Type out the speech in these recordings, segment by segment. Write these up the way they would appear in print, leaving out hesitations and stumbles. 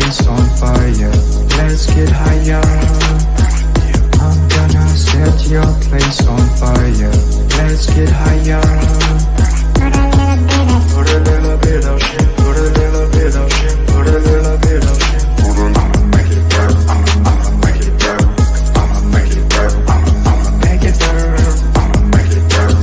place on fire. Let's get higher. I'm gonna set your place on fire. Let's get higher. Put a little bit of shit, put a little bit of shit, put a little bit of shit. I'ma make it burn, I'ma make it burn, I'ma make it burn, I'ma make it burn, I'ma make it burn.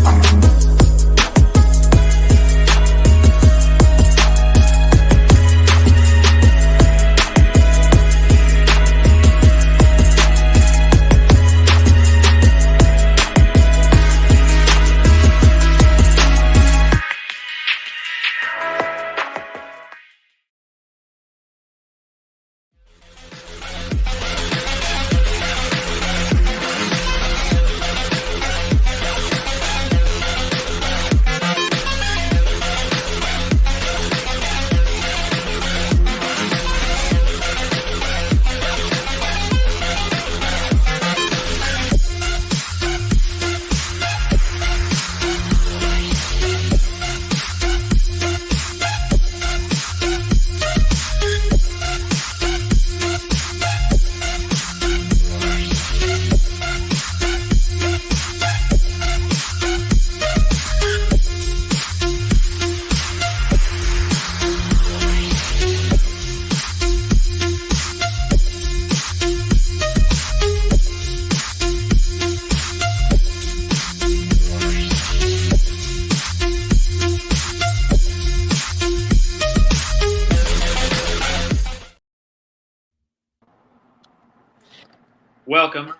Welcome,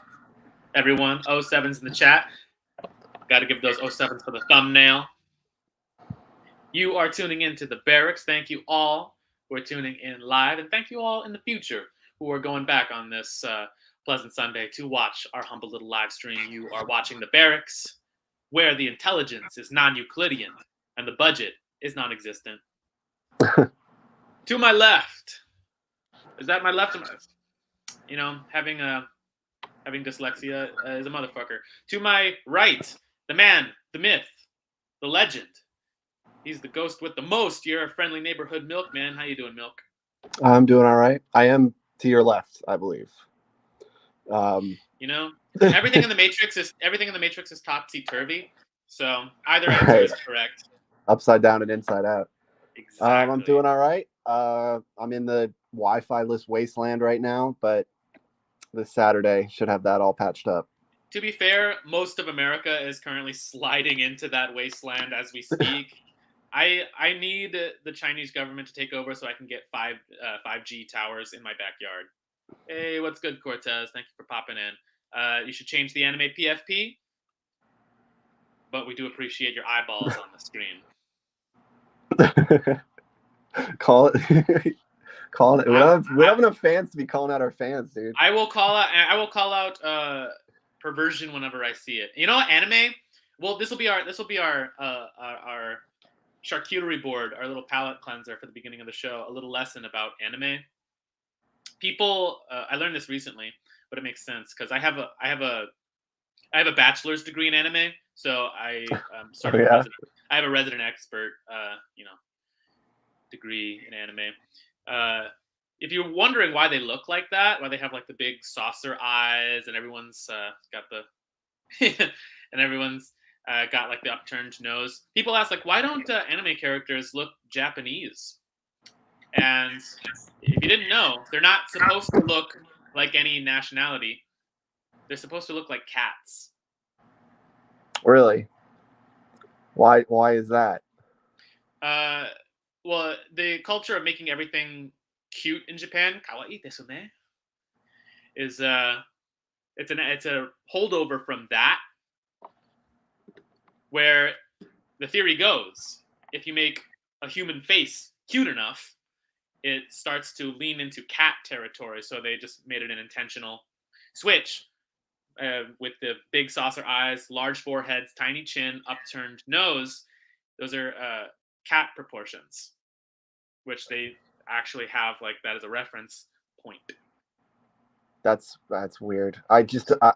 everyone. 07's in the chat. Got to give those 07s for the thumbnail. You are tuning into the Barracks. Thank you all who are tuning in live, and thank you all in the future who are going back on this pleasant Sunday to watch our humble little live stream. You are watching the Barracks, where the intelligence is non-Euclidean and the budget is non-existent. To my left, is that my left? You know, having dyslexia is a motherfucker. To my right, the man, the myth, the legend. He's the ghost with the most. You're a friendly neighborhood milkman. How you doing, Milk? I'm doing all right. I am to your left, I believe. You know, everything in the Matrix is topsy-turvy. So either answer is correct. Upside down and inside out. Exactly. I'm doing all right. I'm in the Wi-Fi-less wasteland right now, but this Saturday should have that all patched up. To be fair, most of America is currently sliding into that wasteland as we speak. I need the Chinese government to take over so I can get 5G towers in my backyard. Hey, what's good, Cortez? Thank you for popping in. You should change the anime PFP, but we do appreciate your eyeballs on the screen. Call it. Calling it. We don't have enough fans to be calling out our fans, dude. I will call out perversion whenever I see it. You know what, anime? Well, this will be our charcuterie board, our little palate cleanser for the beginning of the show. A little lesson about anime. People, I learned this recently, but it makes sense because I have a bachelor's degree in anime, so I I have a resident expert, degree in anime. If you're wondering why they look like that, why they have like the big saucer eyes and everyone's got the and everyone's got like the upturned nose, people ask like, why don't anime characters look Japanese? And if you didn't know, they're not supposed to look like any nationality. They're supposed to look like cats. Really? Why is that? Well, the culture of making everything cute in Japan, kawaii desu ne, is it's a holdover from that, where the theory goes, if you make a human face cute enough, it starts to lean into cat territory. So they just made it an intentional switch with the big saucer eyes, large foreheads, tiny chin, upturned nose. Those are cat proportions, which they actually have like that as a reference point. That's weird.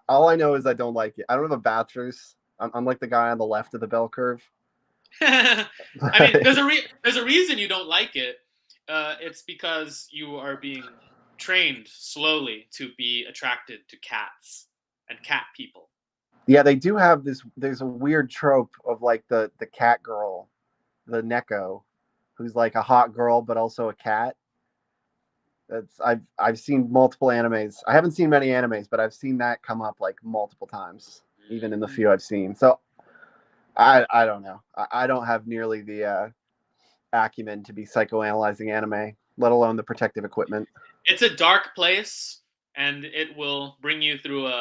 All I know is I don't like it. I don't have a bachelor's. I'm like the guy on the left of the bell curve. I mean, there's a reason you don't like it. it's because you are being trained slowly to be attracted to cats and cat people. Yeah, they do have this. There's a weird trope of like the cat girl, the Neko, who's like a hot girl but also a cat. That's I've seen multiple animes. I haven't seen many animes, but I've seen that come up like multiple times, even in the few I've seen. So I don't know. I don't have nearly the acumen to be psychoanalyzing anime, let alone the protective equipment. It's a dark place, and it will bring you through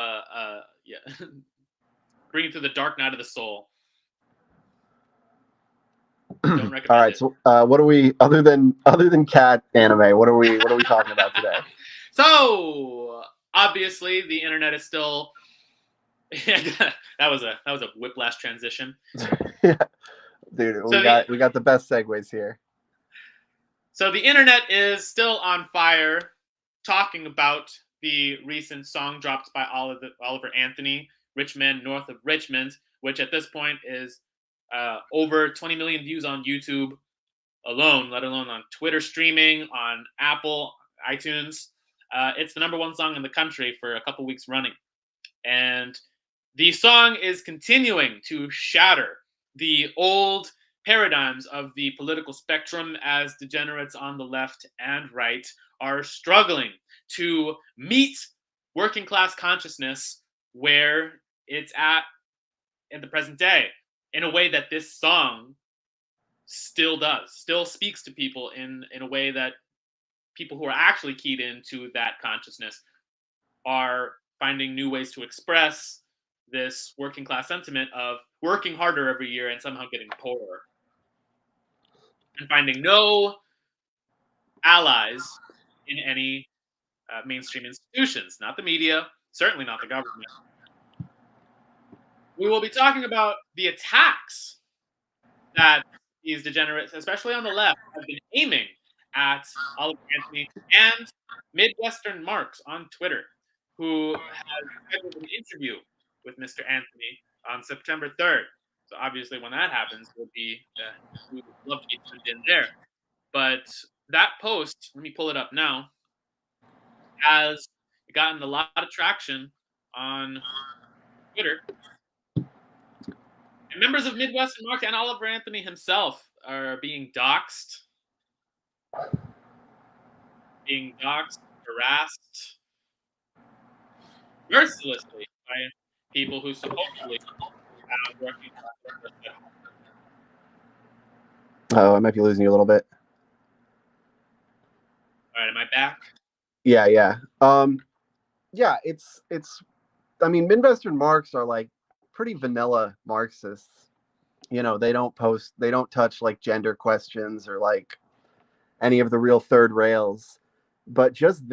bring you through the dark night of the soul. Don't recommend All right, it. so what are we other than cat anime? What are we talking about today? So obviously, the internet is still. that was a whiplash transition. Yeah. Dude, we got the best segues here. So the internet is still on fire, talking about the recent song dropped by Oliver Anthony, Richmond, north of Richmond, which at this point is over 20 million views on YouTube alone, let alone on Twitter streaming, on Apple, iTunes. It's the number one song in the country for a couple weeks running. And the song is continuing to shatter the old paradigms of the political spectrum as degenerates on the left and right are struggling to meet working class consciousness where it's at in the present day in a way that this song still does, still speaks to people in a way that people who are actually keyed into that consciousness are finding new ways to express this working class sentiment of working harder every year and somehow getting poorer and finding no allies in any mainstream institutions, not the media, certainly not the government. We will be talking about the attacks that these degenerates, especially on the left, have been aiming at Oliver Anthony and Midwestern Marks on Twitter, who has scheduled an interview with Mr. Anthony on September 3rd. So obviously, when that happens, we would love to be tuned in there. But that post, let me pull it up now, has gotten a lot of traction on Twitter. And members of Midwestern Mark and Oliver Anthony himself are being doxxed, harassed mercilessly by people who supposedly have working class. Oh, I might be losing you a little bit. All right, am I back? Yeah. Yeah, it's I mean, Midwestern Marks are like pretty vanilla Marxists. You know, they don't touch like gender questions or like any of the real third rails. But just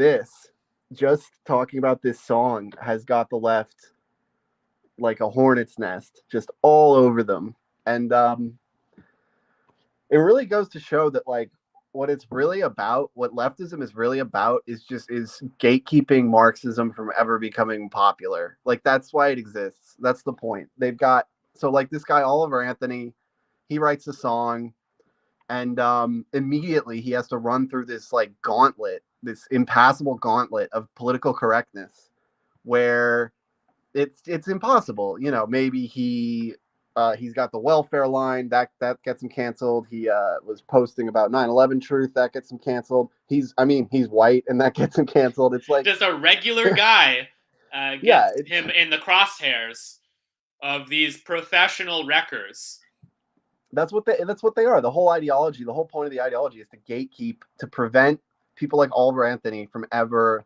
talking about this song has got the left like a hornet's nest, just all over them. And it really goes to show that like what it's really about, what leftism is really about is gatekeeping Marxism from ever becoming popular. Like that's why it exists. That's the point. They've got, so like this guy Oliver Anthony, he writes a song and immediately he has to run through this like gauntlet, this impassable gauntlet of political correctness where it's impossible. You know, maybe he's got the welfare line that gets him canceled. He was posting about 9/11 truth that gets him canceled. He's white and that gets him canceled. It's like just a regular guy gets him in the crosshairs of these professional wreckers. That's what they are. The whole point of the ideology is to gatekeep, to prevent people like Oliver Anthony from ever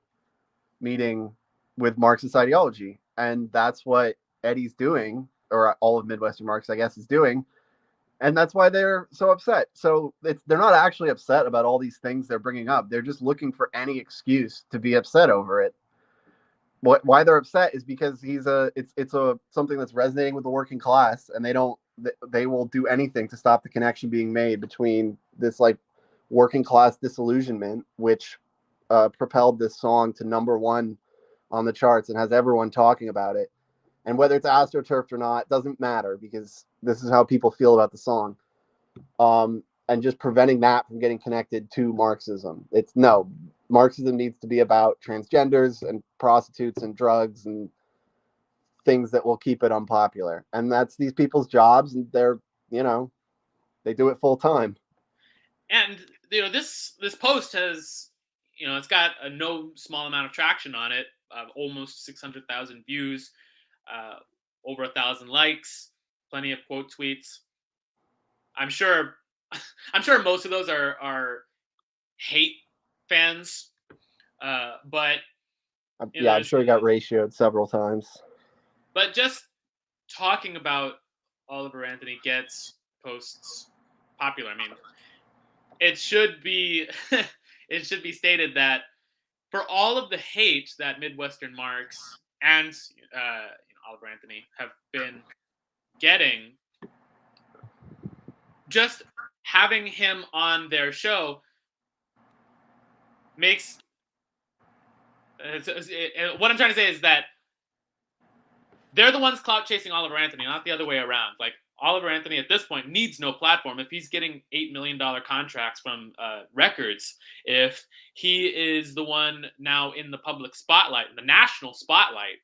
meeting with Marxist ideology. And that's what Eddie's doing, or all of Midwestern Marx, I guess, is doing. And that's why they're so upset. So they're not actually upset about all these things they're bringing up. They're just looking for any excuse to be upset over it. Why they're upset is because it's something that's resonating with the working class, and they will do anything to stop the connection being made between this like working class disillusionment, which propelled this song to #1 on the charts and has everyone talking about it. And whether it's astroturfed or not doesn't matter, because this is how people feel about the song. and just preventing that from getting connected to Marxism. It's no, Marxism needs to be about transgenders and prostitutes and drugs and things that will keep it unpopular. And that's these people's jobs, and they're, you know, they do it full time. And you know, this post has, you know, it's got a no small amount of traction on it. Almost 600,000 views, over 1,000 likes, plenty of quote tweets. I'm sure most of those are hate fans, but yeah, I'm sure it got ratioed several times. But just talking about Oliver Anthony gets posts popular. I mean, it should be it should be stated that for all of the hate that Midwestern Marx and Oliver Anthony have been getting, just having him on their show makes what I'm trying to say is that they're the ones clout chasing Oliver Anthony, not the other way around. Like, Oliver Anthony at this point needs no platform. If he's getting $8 million contracts from records, if he is the one now in the public spotlight, the national spotlight,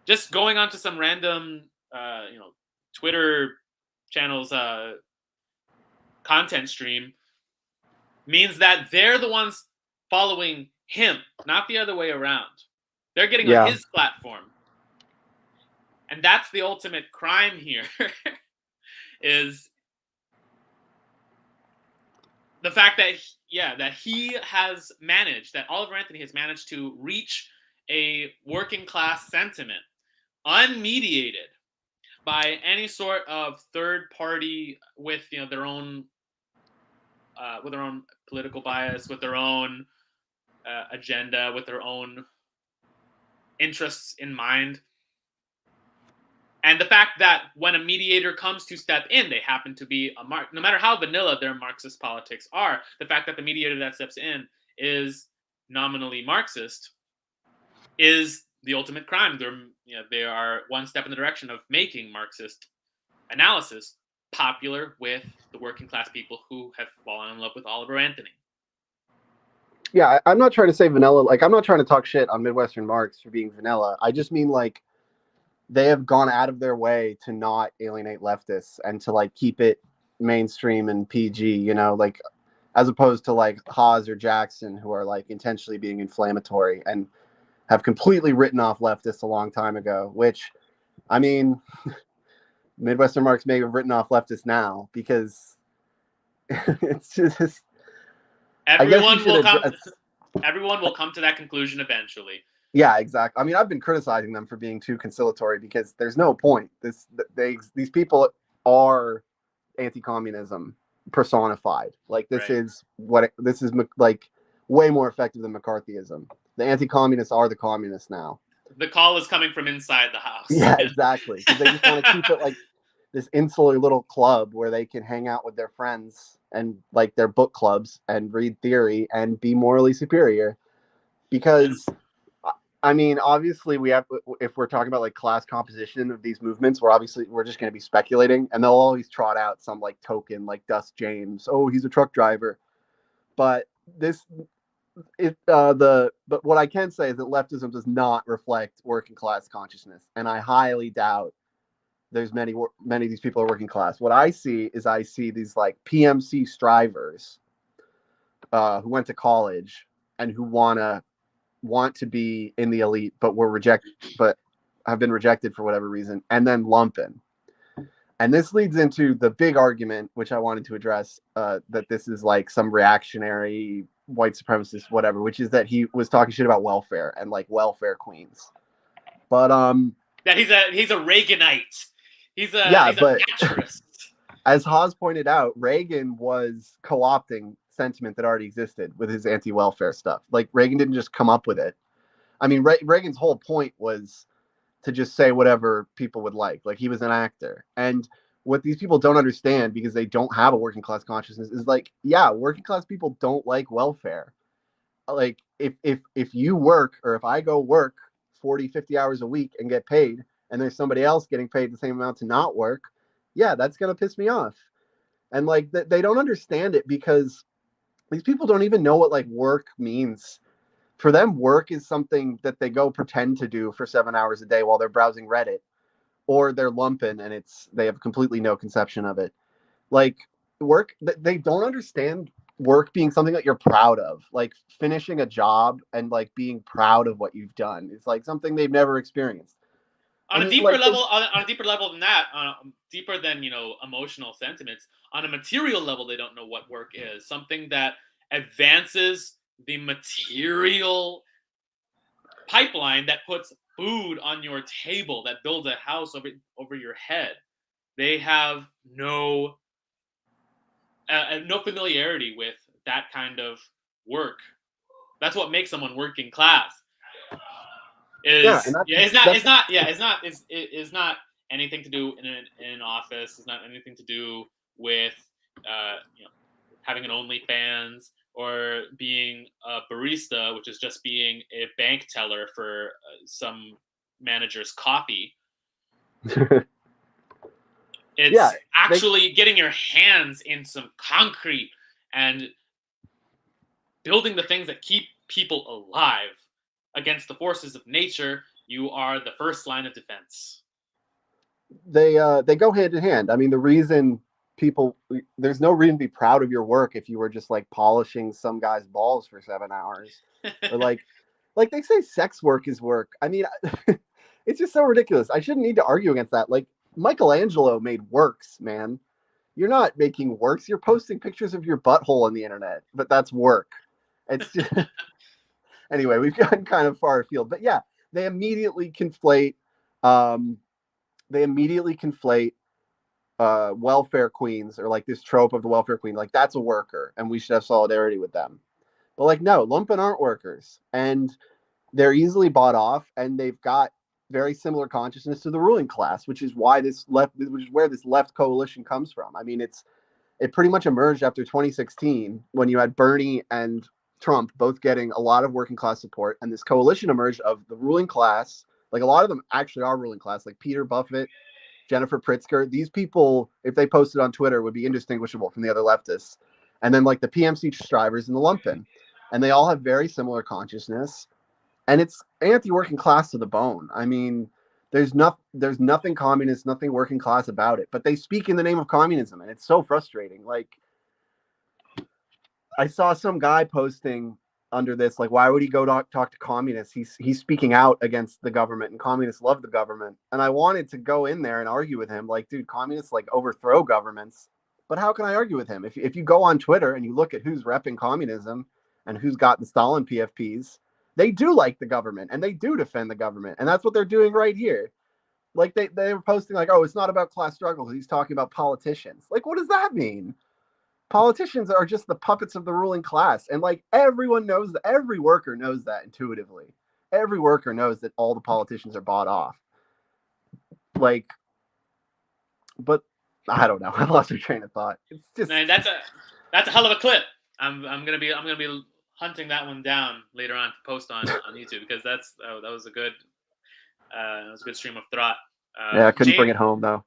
just going onto some random, Twitter channel's content stream means that they're the ones following him, not the other way around. They're getting on his platform. And that's the ultimate crime here, is the fact that, that Oliver Anthony has managed to reach a working class sentiment unmediated by any sort of third party with their own political bias, with their own agenda, with their own interests in mind. And the fact that when a mediator comes to step in, they happen to be no matter how vanilla their Marxist politics are, the fact that the mediator that steps in is nominally Marxist is the ultimate crime. They are one step in the direction of making Marxist analysis popular with the working class people who have fallen in love with Oliver Anthony. Yeah, I'm not trying to say vanilla. Like, I'm not trying to talk shit on Midwestern Marx for being vanilla. I just mean, like, they have gone out of their way to not alienate leftists and to, like, keep it mainstream and PG, like, as opposed to, like, Haas or Jackson, who are, like, intentionally being inflammatory and have completely written off leftists a long time ago, which, I mean, Midwestern Marx may have written off leftists now, because it's just... Everyone will come to that conclusion eventually. Yeah, exactly. I mean, I've been criticizing them for being too conciliatory, because there's no point. These people are anti-communism personified. Like, this is like way more effective than McCarthyism. The anti-communists are the communists now. The call is coming from inside the house. Yeah, exactly. Because they just want to keep it like this insular little club where they can hang out with their friends and, like, their book clubs and read theory and be morally superior. Because, I mean, obviously if we're talking about, like, class composition of these movements, we're just going to be speculating, and they'll always trot out some, like, token, like Dust James. Oh, he's a truck driver. But but what I can say is that leftism does not reflect working class consciousness, and I highly doubt there's many of these people are working class. What I see these, like, PMC strivers who went to college and who want to be in the elite, but have been rejected for whatever reason, and then lumpen. And this leads into the big argument, which I wanted to address, that this is, like, some reactionary white supremacist whatever, which is that he was talking shit about welfare and, like, welfare queens. But that he's a Reaganite. He's a naturist. As Haas pointed out, Reagan was co-opting sentiment that already existed with his anti-welfare stuff. Like, Reagan didn't just come up with it. I mean, Reagan's whole point was to just say whatever people would like. Like, he was an actor. And what these people don't understand, because they don't have a working class consciousness, is, like, yeah, working class people don't like welfare. Like, if you work, or if I go work 40, 50 hours a week and get paid, and there's somebody else getting paid the same amount to not work, yeah, that's going to piss me off. And like they don't understand it because these people don't even know what like work means. For them, work is something that they go pretend to do for 7 hours a day while they're browsing Reddit, or they're lumping and they have completely no conception of it. Like work, they don't understand work being something that you're proud of, like finishing a job and like being proud of what you've done. It's like something they've never experienced. On a And deeper like level, on a deeper level than that, deeper than emotional sentiments. On a material level, they don't know what work is. Something that advances the material pipeline that puts food on your table, that builds a house over your head. They have no familiarity with that kind of work. That's what makes someone working class. yeah, and It's not anything to do in an office. It's not anything to do with having an OnlyFans or being a barista, which is just being a bank teller for some manager's coffee. It's yeah, actually getting your hands in some concrete and building the things that keep people alive against the forces of nature. You are the first line of defense. they go hand in hand. I mean, the reason there's no reason to be proud of your work if you were just like polishing some guy's balls for 7 hours, or like they say sex work is work. I mean, it's just so ridiculous. I shouldn't need to argue against that. Like Michelangelo made works, man. You're not making works. You're posting pictures of your butthole on the internet, but that's work. It's just anyway. We've gotten kind of far afield, but yeah, they immediately conflate. Um, they immediately conflate welfare queens, or like this trope of the welfare queen. Like that's a worker, and we should have solidarity with them. But like, no, lumpen aren't workers, and they're easily bought off, and they've got very similar consciousness to the ruling class, which is why which is where this left coalition comes from. I mean, it pretty much emerged after 2016 when you had Bernie and Trump both getting a lot of working class support, and this coalition emerged of the ruling class. Like a lot of them actually are ruling class, like Peter Buffett, Jennifer Pritzker. These people, if they posted on Twitter, would be indistinguishable from the other leftists. And then like the PMC strivers and the lumpen, and they all have very similar consciousness, and it's anti-working class to the bone. I mean, there's nothing communist, nothing working class about it, but they speak in the name of communism, and it's so frustrating. Like, I saw some guy posting under this, like, why would he go talk to communists? He's speaking out against the government, and communists love the government. And I wanted to go in there and argue with him, like, dude, communists like overthrow governments. But how can I argue with him? If you go on Twitter and you look at who's repping communism and who's got the Stalin PFPs, they do like the government and they do defend the government, and that's what they're doing right here. Like they were posting like, oh, it's not about class struggle. He's talking about politicians. Like, what does that mean? Politicians are just the puppets of the ruling class, and like everyone knows that. Every worker knows that intuitively. Every worker knows that all the politicians are bought off. Like, but I don't know. I lost your train of thought. It's just, man, that's a hell of a clip. I'm gonna be hunting that one down later on to post on YouTube, because that was a good stream of thought. yeah, I couldn't bring it home though.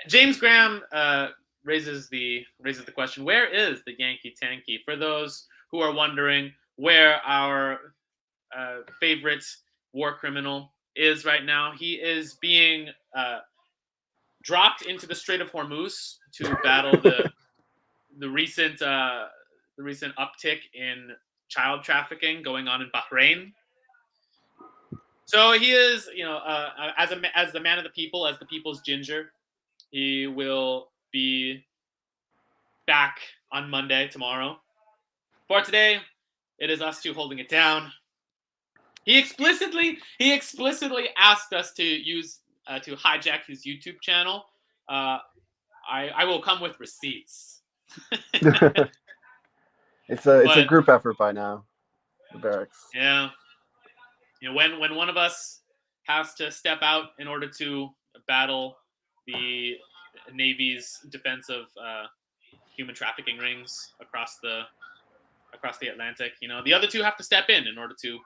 James Graham raises the question: where is the Yankee Tanky? For those who are wondering where our favorite war criminal is right now, he is being dropped into the Strait of Hormuz to battle the recent uptick in child trafficking going on in Bahrain. So he is, as the man of the people, as the people's ginger, he will be back on Monday, tomorrow. For today, it is us two holding it down. He explicitly asked us to use to hijack his YouTube channel. I will come with receipts. It's a group effort by now. The barracks. Yeah. When one of us has to step out in order to battle the Navy's defense of human trafficking rings across the Atlantic, the other two have to step in order to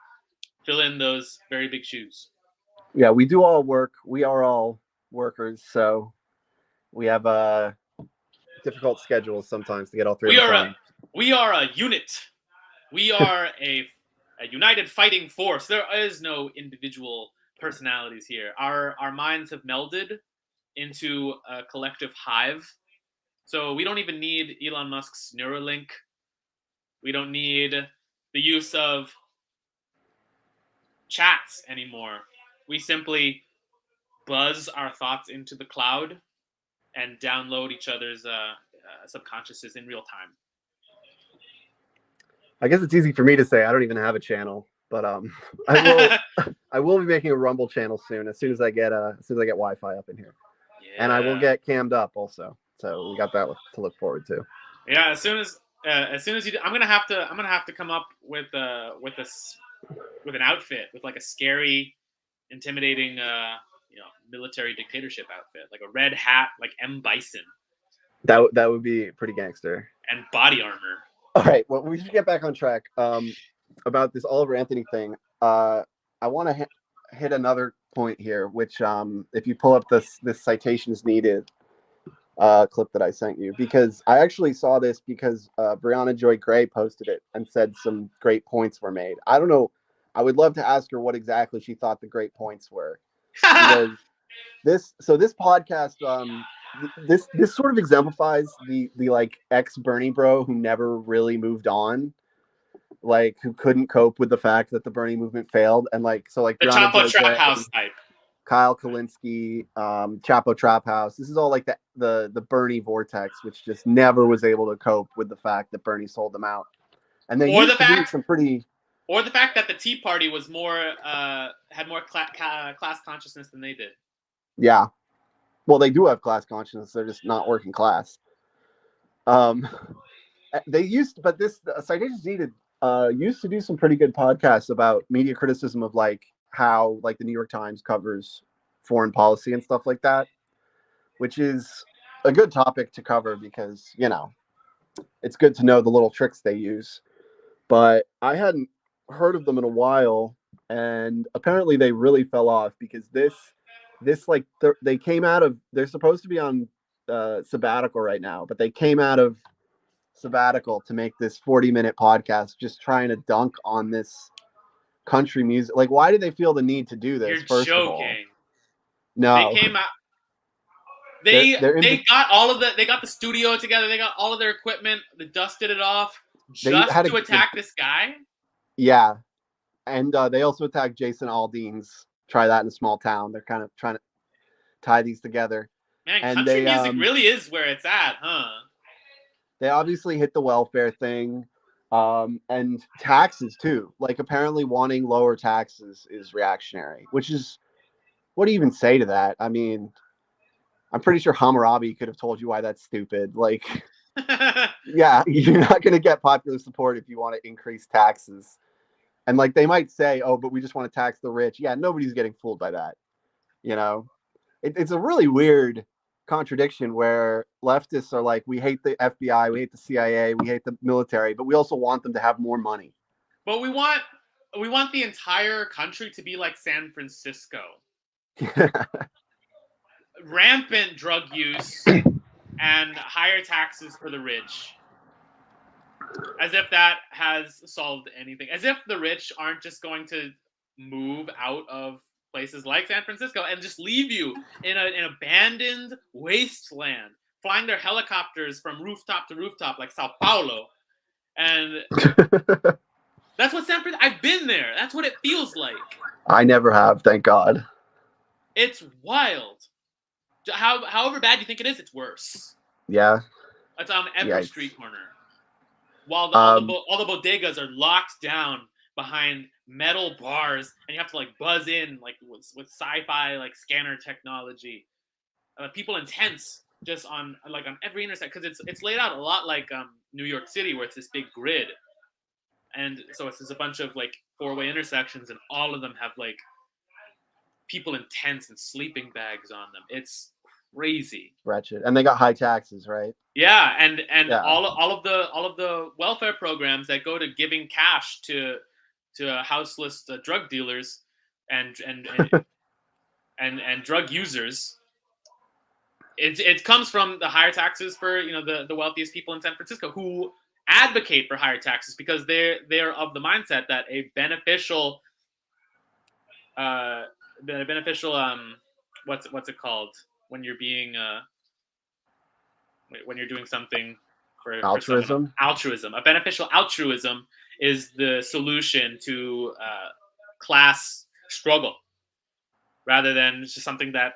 fill in those very big shoes. Yeah, we do all work. We are all workers, so we have difficult schedules sometimes to get all three We of us are on. we are a unit. We are a united fighting force. There is no individual personalities here. Our minds have melded into a collective hive. So we don't even need Elon Musk's Neuralink. We don't need the use of chats anymore. We simply buzz our thoughts into the cloud and download each other's subconsciouses in real time. I guess it's easy for me to say. I don't even have a channel, but I will be making a Rumble channel soon. As soon as I get Wi-Fi up in here, and I will get cammed up also. So we got that to look forward to. Yeah, as soon as you do, I'm gonna have to come up with an outfit with like a scary, intimidating military dictatorship outfit, like a red hat, like M. Bison, That would be pretty gangster. and body armor. All right, well, we should get back on track about this Oliver Anthony thing. I want to hit another point here, which if you pull up this citations needed clip that I sent you, because I actually saw this because Brianna Joy Gray posted it and said some great points were made. I don't know. I would love to ask her what exactly she thought the great points were. Because this podcast, this sort of exemplifies the like ex Bernie bro who never really moved on, like who couldn't cope with the fact that the Bernie movement failed, and like the Brianna Chapo Joy Trap Gray, House type. Kyle Kalinske, Chapo Trap House. This is all like the Bernie vortex, which just never was able to cope with the fact that Bernie sold them out, and they used to do some pretty. Or the fact that the Tea Party was more had more class consciousness than they did. Yeah, well, they do have class consciousness. They're just not working class. They used, but this Citations Needed used to do some pretty good podcasts about media criticism of like how like the New York Times covers foreign policy and stuff like that, which is a good topic to cover because it's good to know the little tricks they use. But I hadn't heard of them in a while, and apparently they really fell off because this like they came out of, they're supposed to be on sabbatical right now, but they came out of sabbatical to make this 40-minute podcast just trying to dunk on this country music. Like, why do they feel the need to do this? You're first joking. of all, no, they came out. They got the studio together. They got all of their equipment. They dusted it off just to attack this guy. Yeah, and they also attacked Jason Aldean's Try That in a Small Town. They're kind of trying to tie these together. Man, and country music really is where it's at, huh? They obviously hit the welfare thing, and taxes too. Like, apparently wanting lower taxes is reactionary, which is, what do you even say to that? I mean, I'm pretty sure Hammurabi could have told you why that's stupid. Like, yeah, you're not going to get popular support if you want to increase taxes. And like, they might say, oh, but we just want to tax the rich. Yeah, nobody's getting fooled by that. It's a really weird contradiction where leftists are like, we hate the FBI, we hate the CIA, we hate the military, but we also want them to have more money. But we want the entire country to be like San Francisco. Rampant drug use and higher taxes for the rich. As if that has solved anything. As if the rich aren't just going to move out of places like San Francisco and just leave you in an abandoned wasteland, flying their helicopters from rooftop to rooftop like Sao Paulo. And that's what San Francisco. I've been there. That's what it feels like. I never have, thank God. It's wild. However bad you think it is, it's worse. Yeah. It's on every street corner. While all the bodegas are locked down behind metal bars, and you have to like buzz in like with sci-fi like scanner technology. People in tents just on every intersection, because it's laid out a lot like New York City, where it's this big grid, and so it's just a bunch of like four-way intersections, and all of them have like people in tents and sleeping bags on them. It's crazy. Wretched. And they got high taxes, right? Yeah, and yeah. all of the welfare programs that go to giving cash to houseless drug dealers and drug users. it comes from the higher taxes for the wealthiest people in San Francisco who advocate for higher taxes because they're of the mindset that a beneficial what's it called when you're being when you're doing something for Altruism. Altruism. A beneficial altruism is the solution to class struggle, rather than just something that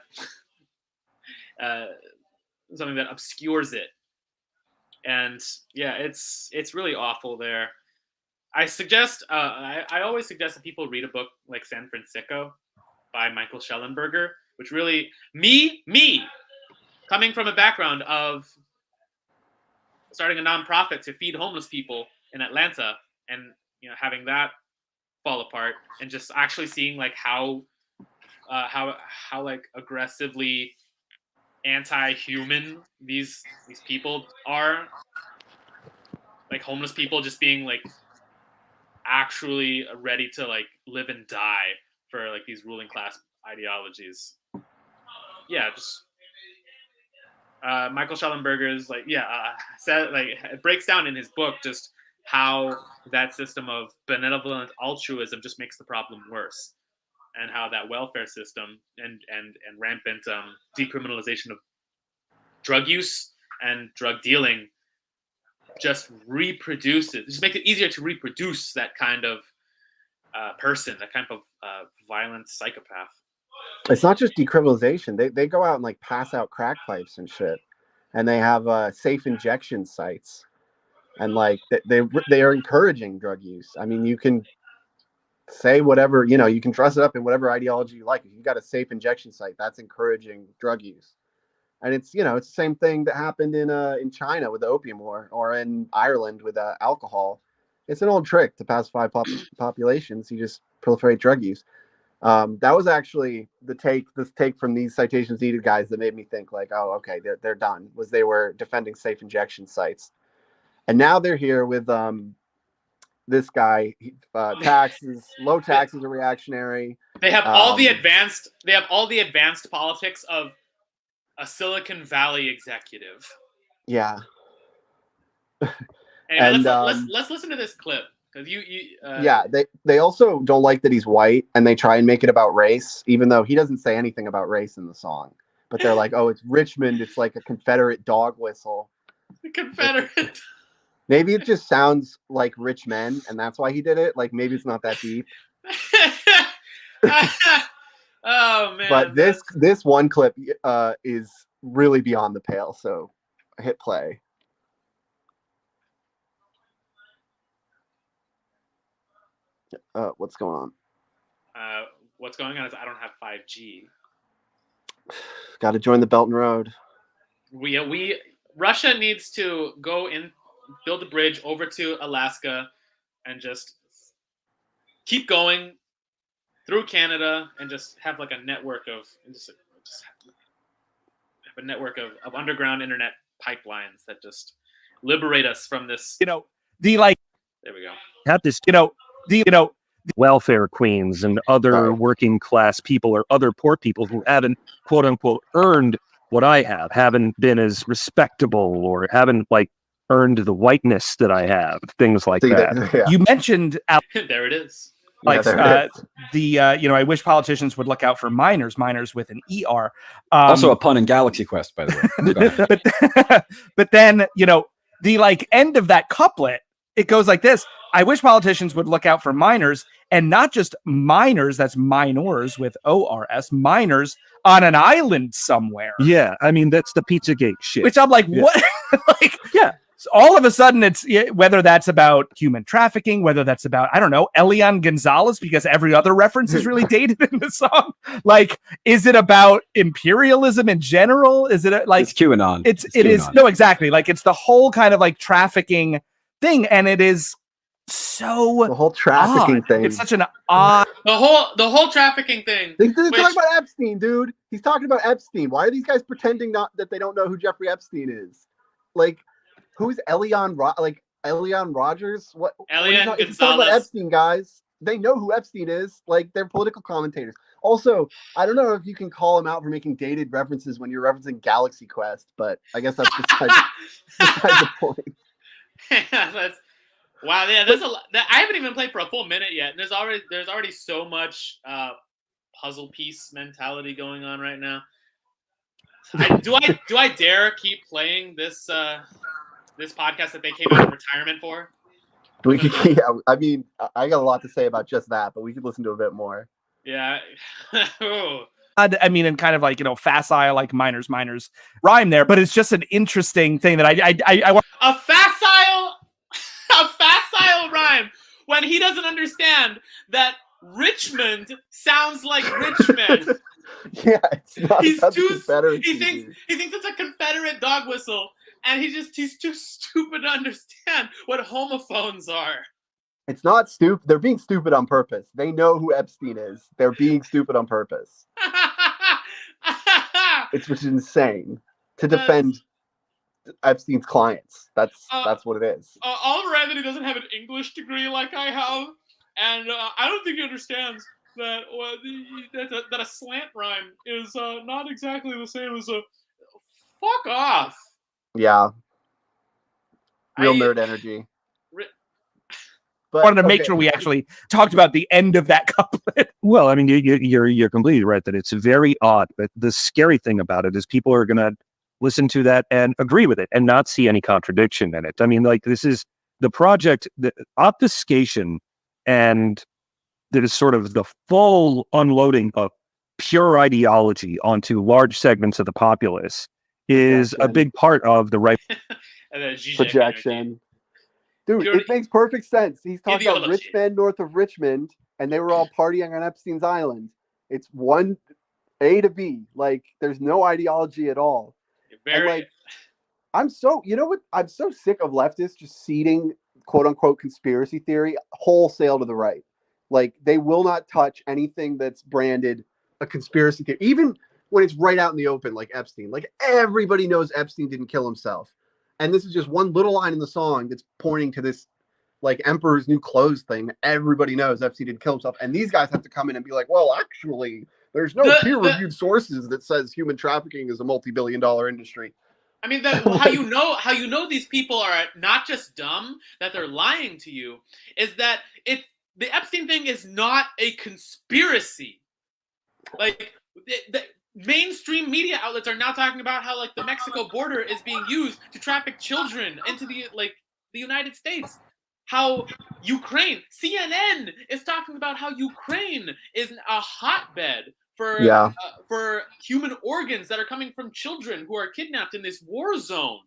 obscures it. And yeah, it's really awful there. I suggest I always suggest that people read a book like San Francisco by Michael Schellenberger, which really me coming from a background of starting a nonprofit to feed homeless people in Atlanta, and having that fall apart, and just actually seeing like how like aggressively anti-human these people are, like homeless people just being like actually ready to like live and die for like these ruling class ideologies. Yeah, just Michael Schellenberger's said it breaks down in his book just how that system of benevolent altruism just makes the problem worse, and how that welfare system and rampant decriminalization of drug use and drug dealing just just make it easier to reproduce that kind of person, that kind of violent psychopath. It's not just decriminalization. They go out and like pass out crack pipes and shit, and they have safe injection sites, and like they are encouraging drug use. I mean, you can say whatever, you can dress it up in whatever ideology you like. If you got a safe injection site, that's encouraging drug use. And it's it's the same thing that happened in China with the opium war, or in Ireland with alcohol. It's an old trick to pacify populations. You just proliferate drug use. That was actually this take from these citations needed guys that made me think like, oh, okay, they're done. Was they were defending safe injection sites, and now they're here with this guy. Low taxes are reactionary. They have all the advanced politics of a Silicon Valley executive. Yeah. Anyway, let's listen to this clip, because they also don't like that he's white, and they try and make it about race, even though he doesn't say anything about race in the song. But they're like, oh, it's Richmond, it's like a Confederate dog whistle. The Confederate. Maybe it just sounds like rich men, and that's why he did it. Like maybe it's not that deep. Oh man! But this one clip is really beyond the pale. So hit play. What's going on? What's going on is I don't have 5G. Got to join the Belt and Road. Russia needs to go in, build a bridge over to Alaska, and just keep going through Canada, and just have like a network of underground internet pipelines that just liberate us from this. There we go. Have this, welfare queens and other working class people or other poor people who haven't, quote unquote, earned what I have, haven't been as respectable, or haven't like earned the whiteness that I have, things like that. Yeah. You mentioned there it is. Like I wish politicians would look out for minors with an ER. Also a pun in Galaxy Quest, by the way. but then, the like end of that couplet, it goes like this: I wish politicians would look out for minors, and not just minors, that's minors with ORS, minors on an island somewhere. Yeah, I mean, that's the Pizzagate shit. Which I'm like, what? So all of a sudden, it's whether that's about human trafficking, whether that's about, I don't know, Elian Gonzalez, because every other reference is really dated in the song. Like, is it about imperialism in general? Is it like it's QAnon? It is. No, exactly. Like, it's the whole kind of like trafficking thing, and it is so the whole trafficking thing. It's such an odd. The whole trafficking thing. He's talking about Epstein, dude. He's talking about Epstein. Why are these guys pretending that they don't know who Jeffrey Epstein is? Like, who's Elian Rogers? What? Elian Gonzalez. He's talking about Epstein, guys. they know who Epstein is. Like, they're political commentators. Also, I don't know if you can call him out for making dated references when you're referencing Galaxy Quest, but I guess that's besides the point. Wow, yeah, there's a lot. I haven't even played for a full minute yet, and there's already so much puzzle piece mentality going on right now. Do I dare keep playing this podcast that they came out of retirement for? We could, yeah, I mean, I got a lot to say about just that, but we could listen to a bit more. Yeah. I mean, and kind of like, facile, like minors rhyme there, but it's just an interesting thing that I want. A facile rhyme when he doesn't understand that Richmond sounds like Richmond. Yeah, it's not. He's too. He thinks it's a Confederate dog whistle, and he's too stupid to understand what homophones are. It's not stupid. They're being stupid on purpose. They know who Epstein is. They're being stupid on purpose. It's just insane to defend Epstein's clients. That's what it is. Oliver Anthony doesn't have an English degree like I have, and I don't think he understands that that a slant rhyme is not exactly the same as a fuck off. Yeah. Real nerd energy. But, I wanted to make sure we actually talked about the end of that couplet. Well, I mean, you're completely right that it's very odd, but the scary thing about it is people are going to listen to that and agree with it and not see any contradiction in it. I mean, like, this is the project, the obfuscation, and that is sort of the full unloading of pure ideology onto large segments of the populace is a big part of the right projection. Dude, it makes perfect sense. He's talking about rich men north of Richmond, and they were all partying on Epstein's Island. It's one A to B. Like, there's no ideology at all. And like, I'm so sick of leftists just seeding quote unquote conspiracy theory wholesale to the right. Like, they will not touch anything that's branded a conspiracy theory, even when it's right out in the open, like Epstein. Like, everybody knows Epstein didn't kill himself. And this is just one little line in the song that's pointing to this, like, Emperor's New Clothes thing. Everybody knows Epstein didn't kill himself. And these guys have to come in and be like, well, actually, there's no peer-reviewed sources that says human trafficking is a multi-billion-dollar industry. I mean, how you know these people are not just dumb, that they're lying to you, is that the Epstein thing is not a conspiracy. Like, the mainstream media outlets are now talking about how, like, the Mexico border is being used to traffic children into the United States. How CNN is talking about how Ukraine is a hotbed for human organs that are coming from children who are kidnapped in this war zone.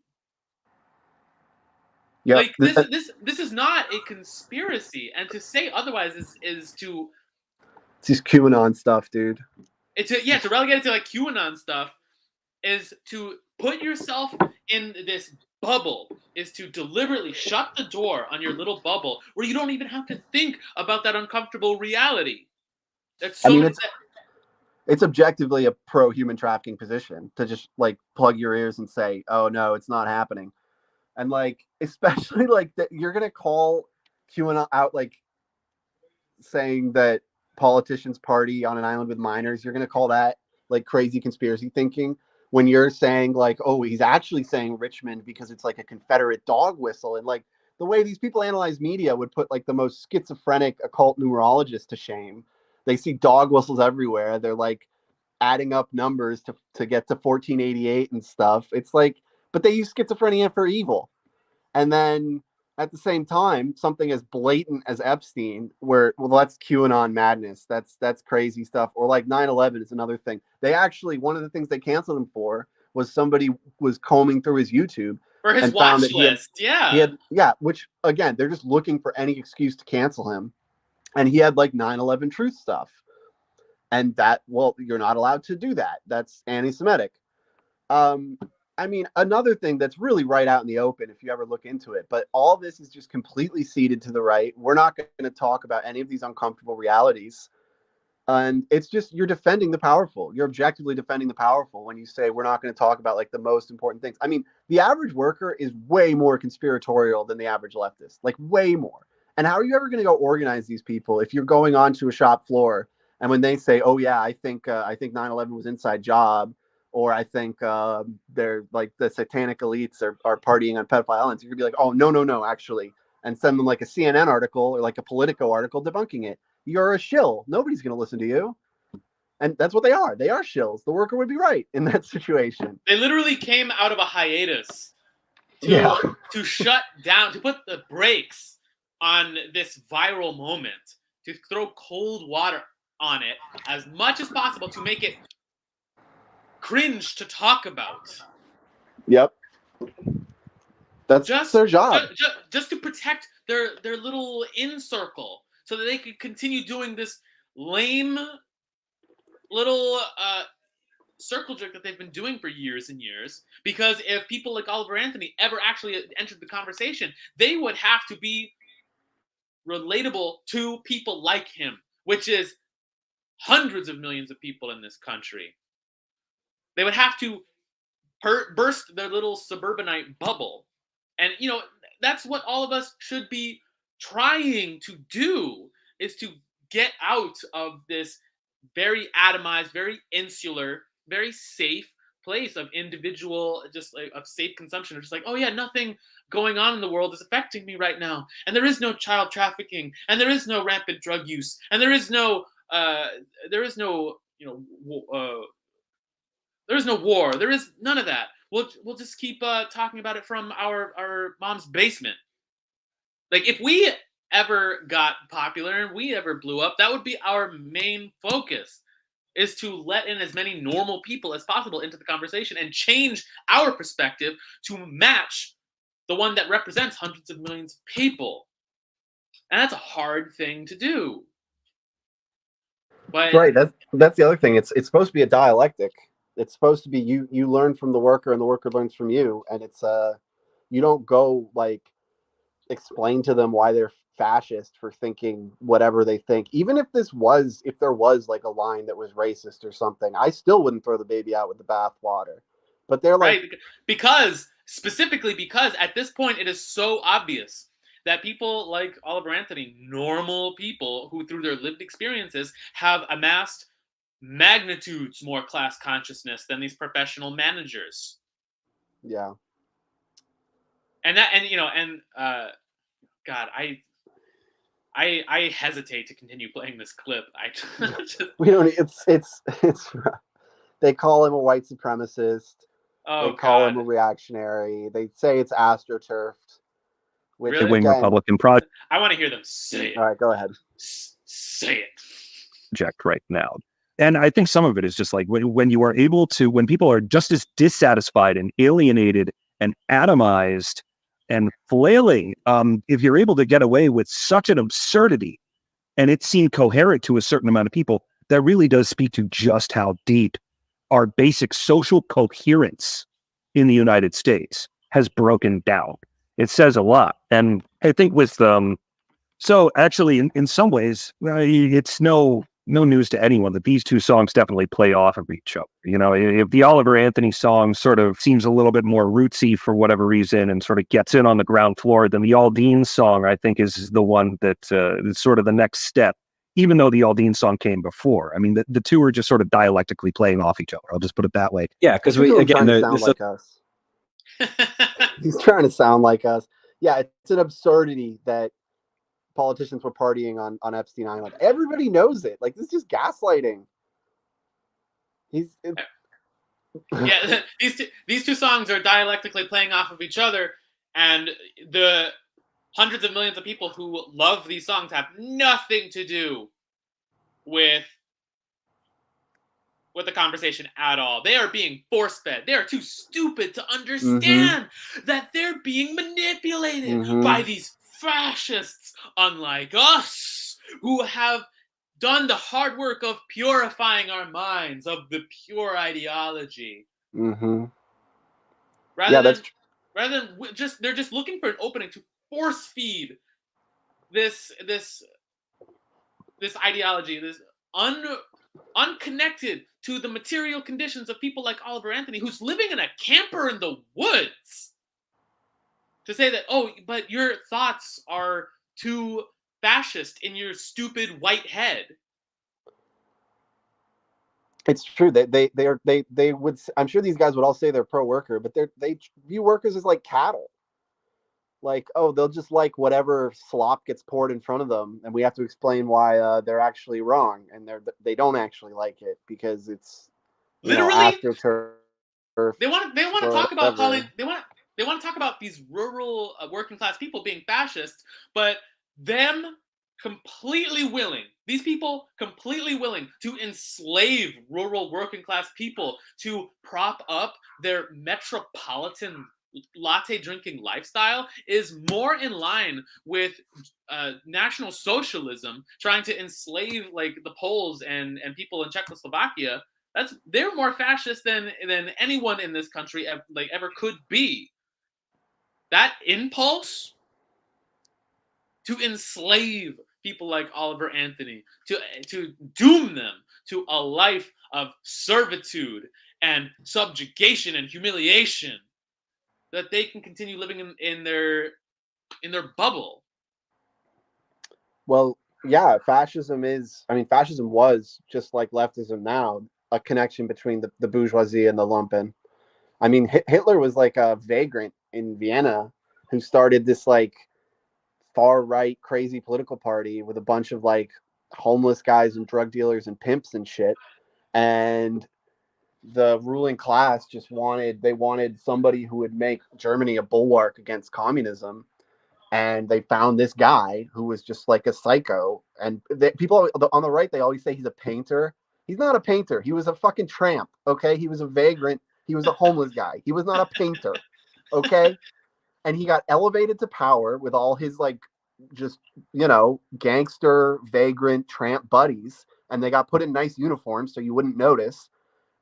Yeah, like, this is not a conspiracy, and to say otherwise is to. It's just QAnon stuff, dude. To relegate it to, like, QAnon stuff is to put yourself in this bubble, is to deliberately shut the door on your little bubble where you don't even have to think about that uncomfortable reality. That's so. I mean, it's objectively a pro-human trafficking position to just, like, plug your ears and say, "Oh no, it's not happening," and, like, especially, like, that you're gonna call QAnon out, like, saying that politicians party on an island with minors. You're going to call that, like, crazy conspiracy thinking when you're saying, like, oh, he's actually saying Richmond because it's like a Confederate dog whistle. And, like, the way these people analyze media would put, like, the most schizophrenic occult numerologist to shame. They see dog whistles everywhere. They're, like, adding up numbers to get to 1488 and stuff. It's like, but they use schizophrenia for evil. And then at the same time, something as blatant as Epstein, where, well, that's QAnon madness. That's crazy stuff. Or like 9/11 is another thing. They actually, one of the things they canceled him for was somebody was combing through his YouTube for his watch list. Which, again, they're just looking for any excuse to cancel him. And he had, like, 9/11 truth stuff. And that, well, you're not allowed to do that. That's anti-Semitic. I mean, another thing that's really right out in the open if you ever look into it, but all this is just completely ceded to the right. We're not going to talk about any of these uncomfortable realities. And it's just, you're defending the powerful. You're objectively defending the powerful when you say we're not going to talk about, like, the most important things. I mean, the average worker is way more conspiratorial than the average leftist, like, way more. And how are you ever going to go organize these people if you're going onto a shop floor and when they say, "Oh yeah, I think 9/11 was inside job," or I think they're like the satanic elites are partying on pedophile islands, you're gonna be like, "Oh no, actually," and send them like a CNN article or like a Politico article debunking it. You're a shill. Nobody's gonna listen to you. And that's what they are. They are shills. The worker would be right in that situation. They literally came out of a hiatus to shut down, to put the brakes on this viral moment, to throw cold water on it as much as possible to make it cringe to talk about. Yep. That's just their job. Just to protect their little in circle so that they could continue doing this lame little circle jerk that they've been doing for years and years. Because if people like Oliver Anthony ever actually entered the conversation, they would have to be relatable to people like him, which is hundreds of millions of people in this country. They would have to burst their little suburbanite bubble. And, you know, that's what all of us should be trying to do, is to get out of this very atomized, very insular, very safe place of individual, just like of safe consumption. Just like, oh yeah, nothing going on in the world is affecting me right now, and there is no child trafficking, and there is no rampant drug use, and there is no there is no war. There is none of that. We'll just keep talking about it from our mom's basement. Like, if we ever got popular and we ever blew up, that would be our main focus, is to let in as many normal people as possible into the conversation and change our perspective to match the one that represents hundreds of millions of people. And that's a hard thing to do. But right, that's the other thing. It's supposed to be a dialectic. It's supposed to be you learn from the worker and the worker learns from you, and it's you don't go like explain to them why they're fascist for thinking whatever they think. Even if there was like a line that was racist or something, I still wouldn't throw the baby out with the bathwater. But they're like, right, because at this point it is so obvious that people like Oliver Anthony, normal people who through their lived experiences have amassed magnitudes more class consciousness than these professional managers. Yeah. God, I hesitate to continue playing this clip. We don't. It's. They call him a white supremacist. Oh, they call God. him a reactionary. They say it's astroturfed. Which, Really? Wing Republican project I want to hear them say it. All right, go ahead. Say it. Right now. And I think some of it is just like when you are able to, when people are just as dissatisfied and alienated and atomized and flailing, if you're able to get away with such an absurdity and it seemed coherent to a certain amount of people, that really does speak to just how deep our basic social coherence in the United States has broken down. It says a lot. And I think with, so actually in some ways, it's no news to anyone that these two songs definitely play off of each other. You know, if the Oliver Anthony song sort of seems a little bit more rootsy for whatever reason and sort of gets in on the ground floor, then the Aldean song, I think, is the one that is sort of the next step, even though the Aldean song came before. I mean, the two are just sort of dialectically playing off each other. I'll just put it that way. Yeah, because we, again, sound like us. He's trying to sound like us. Yeah, it's an absurdity that politicians were partying on Epstein Island. Everybody knows it. Like, this is just gaslighting. Yeah, these two songs are dialectically playing off of each other, and the hundreds of millions of people who love these songs have nothing to do with the conversation at all. They are being force-fed. They are too stupid to understand that they're being manipulated by these fascists, unlike us, who have done the hard work of purifying our minds of the pure ideology. Rather than they're just looking for an opening to force feed this ideology, this unconnected to the material conditions of people like Oliver Anthony, who's living in a camper in the woods, to say that, oh, but your thoughts are too fascist in your stupid white head. It's true. They would. I'm sure these guys would all say they're pro worker, but they view workers as like cattle. Like, oh, they'll just like whatever slop gets poured in front of them, and we have to explain why they're actually wrong, and they don't actually like it because it's Literally, astroturf. They want to talk about whatever. they want to talk about these rural working class people being fascists, but these people completely willing to enslave rural working class people to prop up their metropolitan latte drinking lifestyle is more in line with National Socialism trying to enslave like the Poles and people in Czechoslovakia. They're more fascist than anyone in this country ever could be. That impulse to enslave people like Oliver Anthony, to doom them to a life of servitude and subjugation and humiliation, that they can continue living in their bubble. Well, yeah, fascism was just like leftism now, a connection between the bourgeoisie and the lumpen. I mean, Hitler was like a vagrant in Vienna who started this like far right crazy political party with a bunch of like homeless guys and drug dealers and pimps and shit. And the ruling class just wanted somebody who would make Germany a bulwark against communism. And they found this guy who was just like a psycho. And people on the right, they always say he's a painter. He's not a painter. He was a fucking tramp. Okay. He was a vagrant. He was a homeless guy. He was not a painter. Okay. And he got elevated to power with all his like, just, gangster, vagrant, tramp buddies. And they got put in nice uniforms so you wouldn't notice.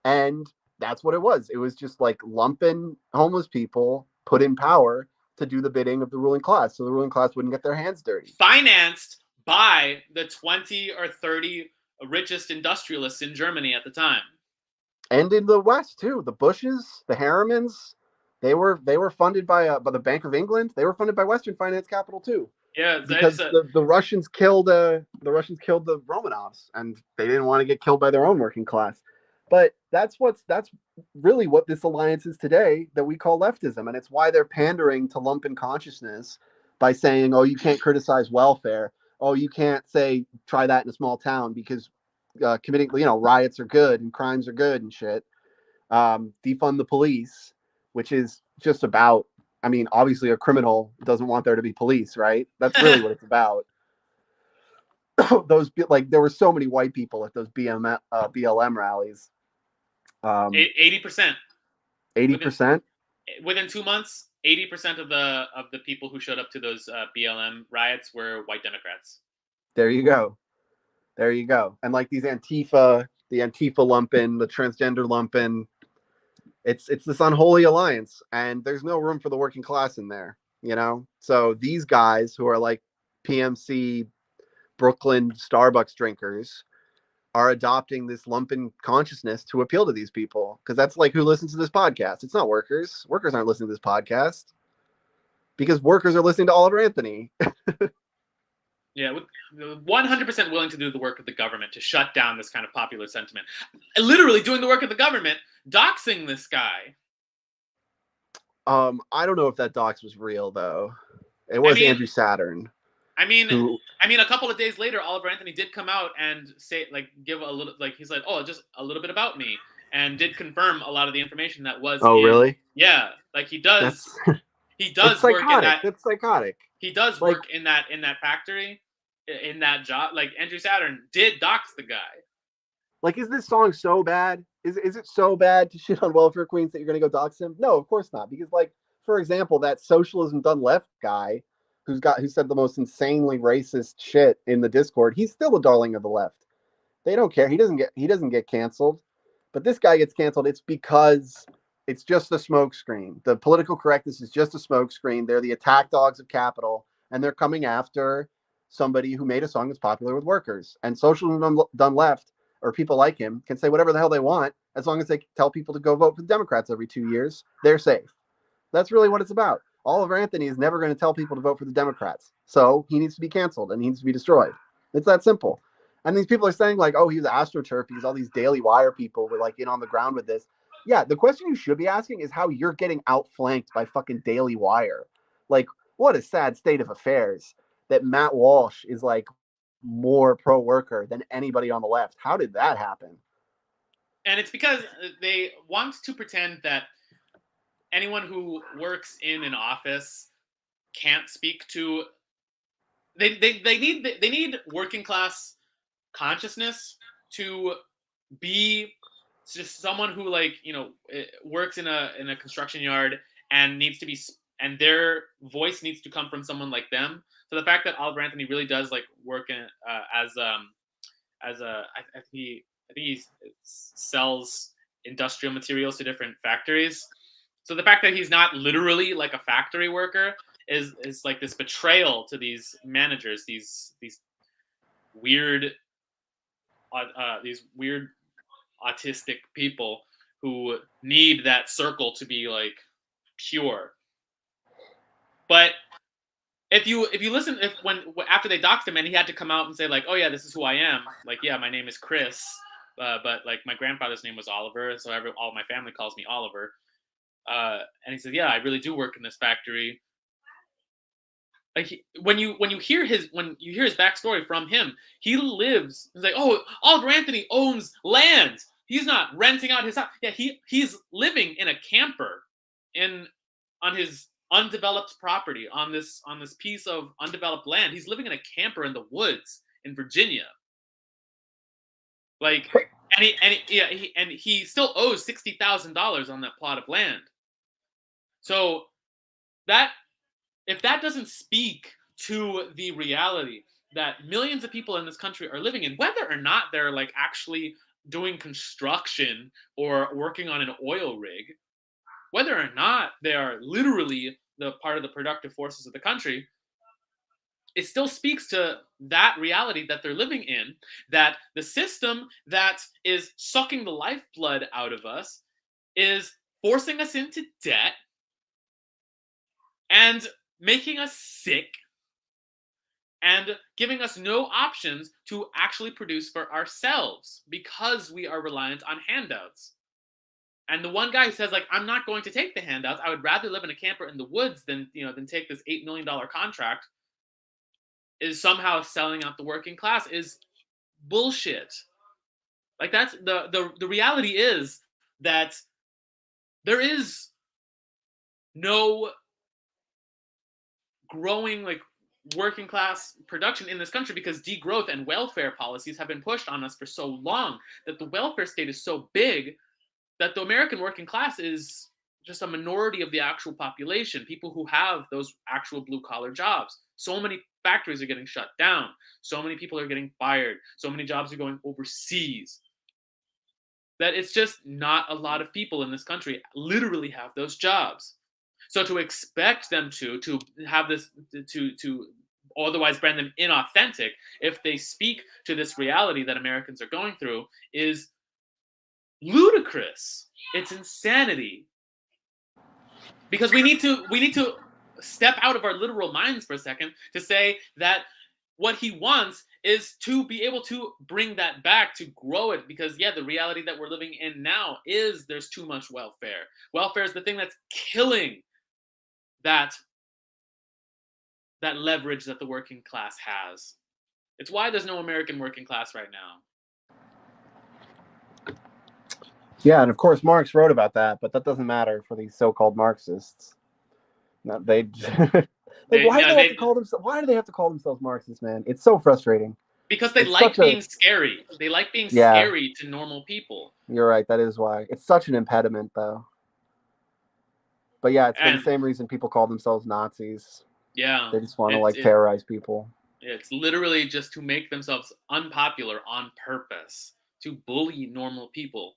And that's what it was. It was just like lumpen homeless people put in power to do the bidding of the ruling class, so the ruling class wouldn't get their hands dirty. Financed by the 20 or 30 richest industrialists in Germany at the time. And in the West too, the Bushes, the Harrimans, they were funded by the Bank of England. They were funded by Western finance capital too. Yeah, because the Russians killed the Romanovs, and they didn't want to get killed by their own working class. But that's really what this alliance is today that we call leftism. And it's why they're pandering to lumpen consciousness by saying, oh, you can't criticize welfare. Oh, you can't try that in a small town because committing, riots are good and crimes are good and shit. Defund the police, which is just about, obviously a criminal doesn't want there to be police, right? That's really what it's about. There were so many white people at those BLM rallies. 80%. 80%? Within 2 months, 80% of the people who showed up to those BLM riots were white Democrats. There you go. And like the Antifa lumpen, the transgender lumpen, it's this unholy alliance, and there's no room for the working class in there, So these guys who are like PMC Brooklyn Starbucks drinkers are adopting this lumpen consciousness to appeal to these people, because that's like who listens to this podcast. It's not workers. Workers aren't listening to this podcast because workers are listening to Oliver Anthony. Yeah, 100% willing to do the work of the government to shut down this kind of popular sentiment. Literally doing the work of the government, doxing this guy. I don't know if that dox was real though. It was Andrew Saturn. A couple of days later, Oliver Anthony did come out and say, give a little, he's like, oh, just a little bit about me, and did confirm a lot of the information that was. Oh, really? Yeah, he does. He does work in that. That's psychotic. He does work in that factory, in that job. Andrew Saturn did dox the guy. Is this song so bad? Is it so bad to shit on welfare queens that you're gonna go dox him? No, of course not. Because for example, that socialism done left guy who said the most insanely racist shit in the Discord, he's still a darling of the left. They don't care. He doesn't get canceled. But this guy gets canceled. It's because it's just a smokescreen. The political correctness is just a smokescreen. They're the attack dogs of capital, and they're coming after somebody who made a song that's popular with workers. And socialism done left, or people like him, can say whatever the hell they want as long as they tell people to go vote for the Democrats every 2 years. They're safe. That's really what it's about. Oliver Anthony is never going to tell people to vote for the Democrats. So he needs to be canceled and he needs to be destroyed. It's that simple. And these people are saying like, oh, he was AstroTurf because all these Daily Wire people were like in on the ground with this. Yeah, the question you should be asking is how you're getting outflanked by fucking Daily Wire. Like, what a sad state of affairs that Matt Walsh is like more pro-worker than anybody on the left. How did that happen? And it's because they want to pretend that anyone who works in an office can't speak to. They need working class consciousness to be just someone who works in a construction yard and needs to be, and their voice needs to come from someone like them. So the fact that Oliver Anthony really does like work in I think he sells industrial materials to different factories. So the fact that he's not literally like a factory worker is like this betrayal to these managers, these weird autistic people who need that circle to be like pure. But if you listen, after they doxed him and he had to come out and say like, oh yeah, this is who I am. Like, yeah, my name is Chris, but like my grandfather's name was Oliver, so all my family calls me Oliver. And he said, yeah, I really do work in this factory. Like when you hear his backstory from him, he lives. He's like, oh, Oliver Anthony owns land. He's not renting out his house. Yeah, he's living in a camper on his undeveloped property on this piece of undeveloped land. He's living in a camper in the woods in Virginia. Like, and he still owes $60,000 on that plot of land. So that. If that doesn't speak to the reality that millions of people in this country are living in, whether or not they're like actually doing construction or working on an oil rig, whether or not they are literally the part of the productive forces of the country, it still speaks to that reality that they're living in, that the system that is sucking the lifeblood out of us is forcing us into debt and making us sick and giving us no options to actually produce for ourselves because we are reliant on handouts. And the one guy who says like, I'm not going to take the handouts, I would rather live in a camper in the woods than take this $8 million contract, is somehow selling out the working class, is bullshit. Like, that's the reality is that there is no growing like working class production in this country because degrowth and welfare policies have been pushed on us for so long that the welfare state is so big that the American working class is just a minority of the actual population, people who have those actual blue collar jobs. So many factories are getting shut down. So many people are getting fired. So many jobs are going overseas. That it's just not a lot of people in this country literally have those jobs. So to expect them to have this, to otherwise brand them inauthentic if they speak to this reality that Americans are going through is ludicrous. It's insanity. Because we need to step out of our literal minds for a second to say that what he wants is to be able to bring that back, to grow it, because the reality that we're living in now is there's too much welfare. Welfare is the thing that's killing that leverage that the working class has. It's why there's no American working class right now. Yeah, and of course Marx wrote about that, but that doesn't matter for these so-called Marxists. No, why do they have to call themselves Marxists, man? It's so frustrating. Because they like being scary. They like being scary to normal people. You're right. That is why. It's such an impediment, though. But yeah, it's the same reason people call themselves Nazis. Yeah. They just want to terrorize people. It's literally just to make themselves unpopular on purpose, to bully normal people.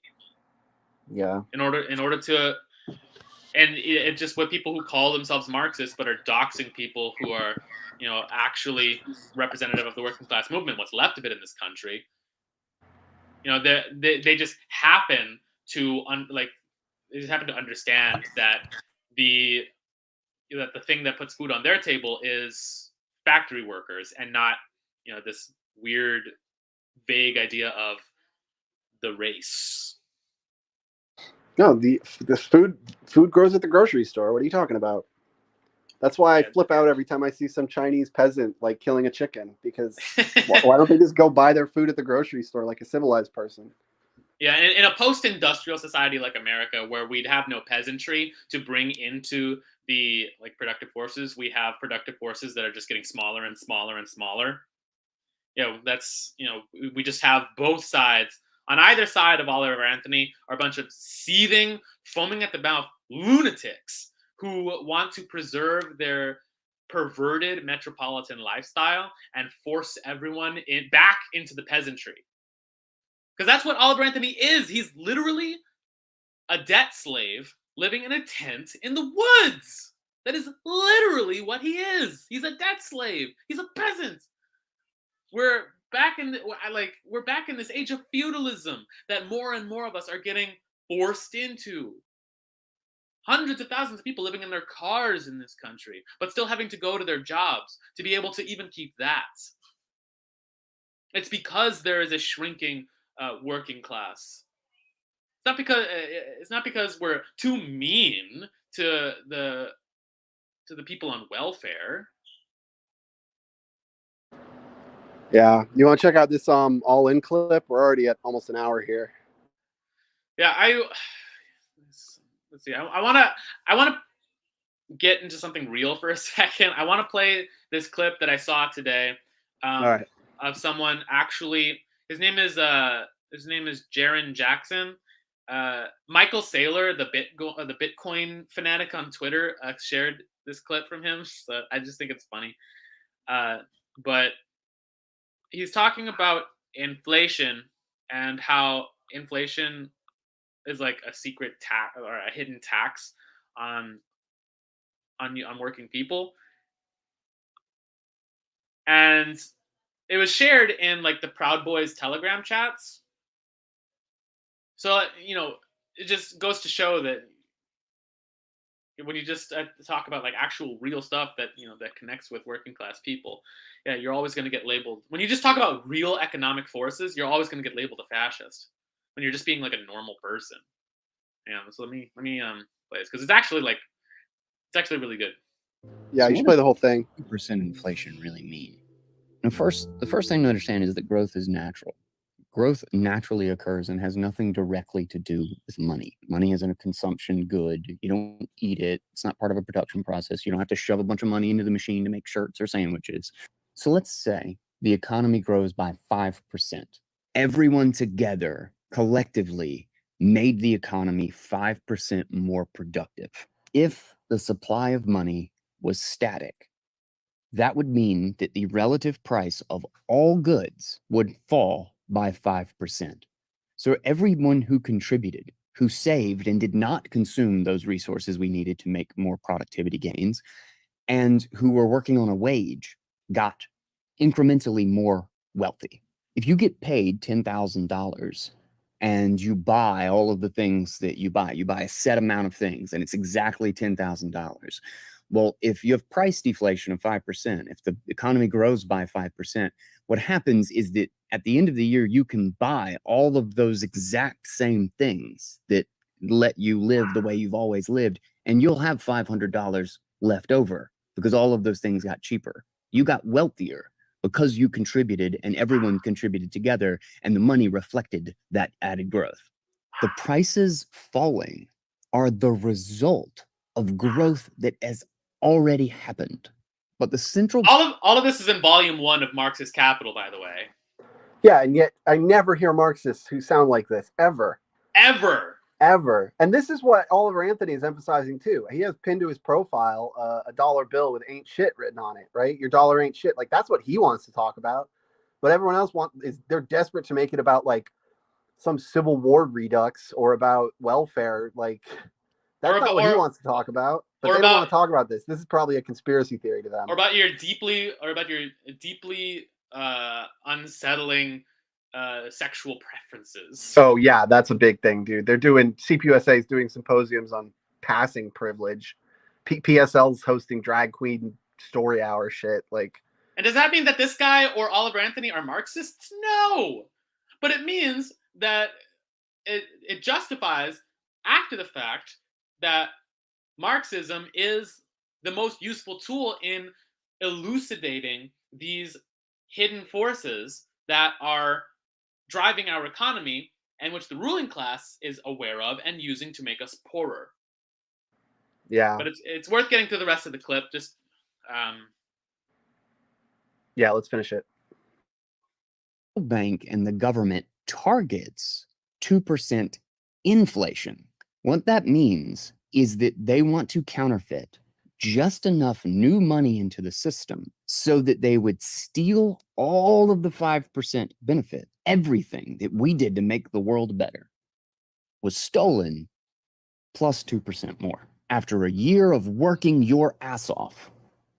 Yeah. In order to, and it's just what people who call themselves Marxists but are doxing people who are, actually representative of the working class movement, what's left of it in this country. They just happen to understand that the that the thing that puts food on their table is factory workers and not, this weird, vague idea of the race. No, the food grows at the grocery store. What are you talking about? That's why I flip out every time I see some Chinese peasant like killing a chicken, because why don't they just go buy their food at the grocery store like a civilized person? Yeah, in a post-industrial society like America, where we'd have no peasantry to bring into the productive forces, we have productive forces that are just getting smaller and smaller and smaller. That's we just have both sides. On either side of Oliver Anthony are a bunch of seething, foaming at the mouth lunatics who want to preserve their perverted metropolitan lifestyle and force everyone back into the peasantry. Because that's what Oliver Anthony is. He's literally a debt slave living in a tent in the woods. That is literally what he is. He's a debt slave. He's a peasant. We're back in this age of feudalism that more and more of us are getting forced into. Hundreds of thousands of people living in their cars in this country, but still having to go to their jobs to be able to even keep that. It's because there is a shrinking working class. It's not because we're too mean to the people on welfare. Yeah, you want to check out this all in clip? We're already at almost an hour here. Yeah, let's see. I want to get into something real for a second. I want to play this clip that I saw today All right. of someone actually. His name is Jaron Jackson. Michael Saylor, the Bitcoin fanatic on Twitter, shared this clip from him. So I just think it's funny. But he's talking about inflation and how inflation is like a secret tax or a hidden tax on working people. And it was shared in the Proud Boys Telegram chats. So, it just goes to show that when you just talk about actual real stuff that, that connects with working class people, yeah, you're always going to get labeled. When you just talk about real economic forces, you're always going to get labeled a fascist when you're just being a normal person. Yeah. So let me play this because it's actually really good. Yeah, So you should play the whole thing. 2% inflation really mean? The first thing to understand is that growth is natural. Growth naturally occurs and has nothing directly to do with money. Money isn't a consumption good. You don't eat it. It's not part of a production process. You don't have to shove a bunch of money into the machine to make shirts or sandwiches. So let's say the economy grows by 5%. Everyone together, collectively, made the economy 5% more productive. If the supply of money was static, that would mean that the relative price of all goods would fall by 5%. So everyone who contributed, who saved and did not consume those resources we needed to make more productivity gains, and who were working on a wage, got incrementally more wealthy. If you get paid $10,000 and you buy all of the things that you buy a set amount of things, and it's exactly $10,000. Well, if you have price deflation of 5%, if the economy grows by 5%, what happens is that at the end of the year, you can buy all of those exact same things that let you live the way you've always lived, and you'll have $500 left over because all of those things got cheaper. You got wealthier because you contributed and everyone contributed together, and the money reflected that added growth. The prices falling are the result of growth that has already happened. But the central... All of this is in volume 1 of Marxist Capital, by the way. Yeah, and yet I never hear Marxists who sound like this, ever. Ever. And this is what Oliver Anthony is emphasizing too. He has pinned to his profile a dollar bill with "ain't shit" written on it, right? Your dollar ain't shit. That's what he wants to talk about. But everyone else they're desperate to make it about some Civil War redux or about welfare. That's not what he wants to talk about. But they don't want to talk about this. This is probably a conspiracy theory to them. Or about your deeply unsettling sexual preferences. Oh yeah, that's a big thing, dude. CPUSA is doing symposiums on passing privilege, PSL's hosting drag queen story hour shit. Like, And does that mean that this guy or Oliver Anthony are Marxists? No. But it means that it justifies, after the fact, that Marxism is the most useful tool in elucidating these hidden forces that are driving our economy and which the ruling class is aware of and using to make us poorer. yeah, But it's worth getting through the rest of the clip. Just yeah. Let's finish it. Bank and the government targets 2% inflation. What that means is that they want to counterfeit just enough new money into the system so that they would steal all of the 5% benefit. Everything that we did to make the world better was stolen plus 2% more. After a year of working your ass off,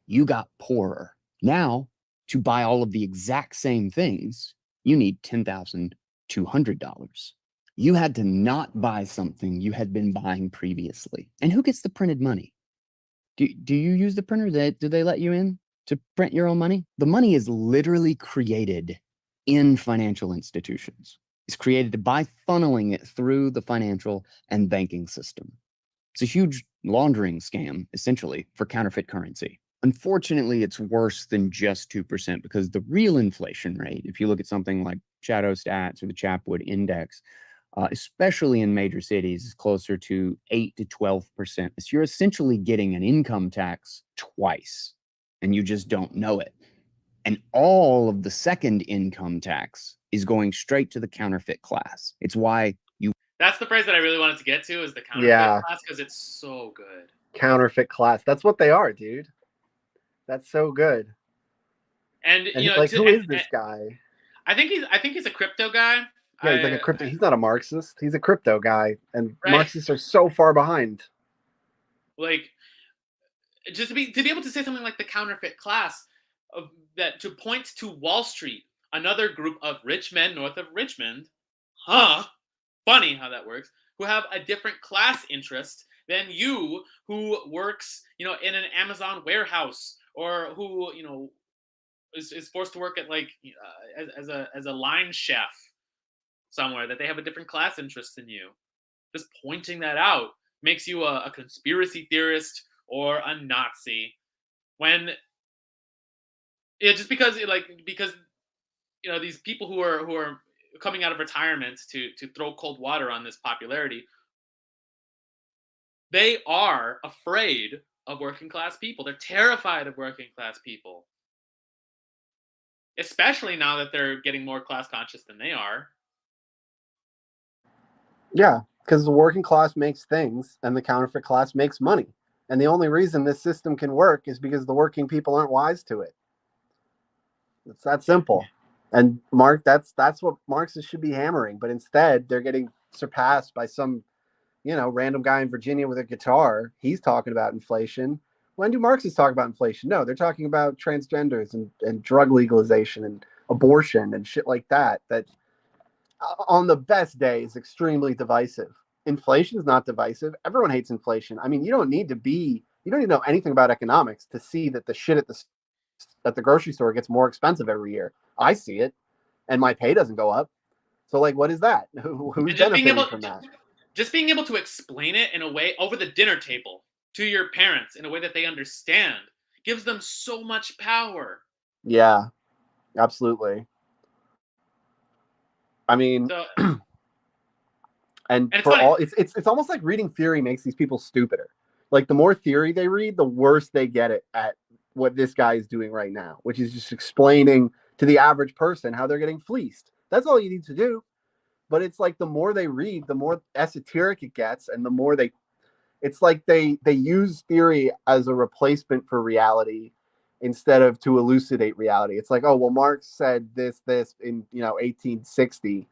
you got poorer. Now, to buy all of the exact same things, you need $10,200. You had to not buy something you had been buying previously. And who gets the printed money? Do you use the printer? Do they let you in to print your own money? The money is literally created in financial institutions. It's created by funneling it through the financial and banking system. It's a huge laundering scam, essentially, for counterfeit currency. Unfortunately, it's worse than just 2% because the real inflation rate, if you look at something like Shadow Stats or the Chapwood Index, especially in major cities, is closer to 8 to 12%. So you're essentially getting an income tax twice, and you just don't know it. And all of the second income tax is going straight to the counterfeit class. It's why you... That's the phrase that I really wanted to get to, is the counterfeit class, because it's so good. Counterfeit class. That's what they are, dude. That's so good. And you know, like, who is this guy? I think he's a crypto guy. Yeah, he's like a crypto. He's not a Marxist. He's a crypto guy, and Marxists are so far behind. Like, just to be able to say something like the counterfeit class, that to point to Wall Street, another group of rich men north of Richmond, funny how that works, who have a different class interest than you, who works, you know, in an Amazon warehouse, or who, you know, is forced to work at like as a line chef somewhere, that they have a different class interest than you. Just pointing that out makes you a conspiracy theorist or a Nazi. When just because you know, these people who are coming out of retirement to throw cold water on this popularity, they are afraid of working class people. They're terrified of working class people, especially now that they're getting more class conscious than they are. Yeah, because the working class makes things and the counterfeit class makes money. And the only reason this system can work is because the working people aren't wise to it. It's that simple. And that's what Marxists should be hammering. But instead, they're getting surpassed by some, you know, random guy in Virginia with a guitar. He's talking about inflation. When do Marxists talk about inflation? No, they're talking about transgenders and drug legalization and abortion and shit like that. That on the best day is extremely divisive. Inflation is not divisive. Everyone hates inflation. I mean, you don't need to know anything about economics to see that the shit at the grocery store gets more expensive every year. I see it, and my pay doesn't go up. So, like, what is that? Who's benefiting from that? Just being able to explain it in a way over the dinner table to your parents in a way that they understand gives them so much power. Yeah, absolutely. I mean, and for all, it's almost like reading theory makes these people stupider. Like, the more theory they read, the worse they get it at what this guy is doing right now, which is just explaining to the average person how they're getting fleeced. That's all you need to do. But it's like the more they read, the more esoteric it gets, and the more it's like they use theory as a replacement for reality instead of to elucidate reality. It's like, oh, well, Marx said this in 1860,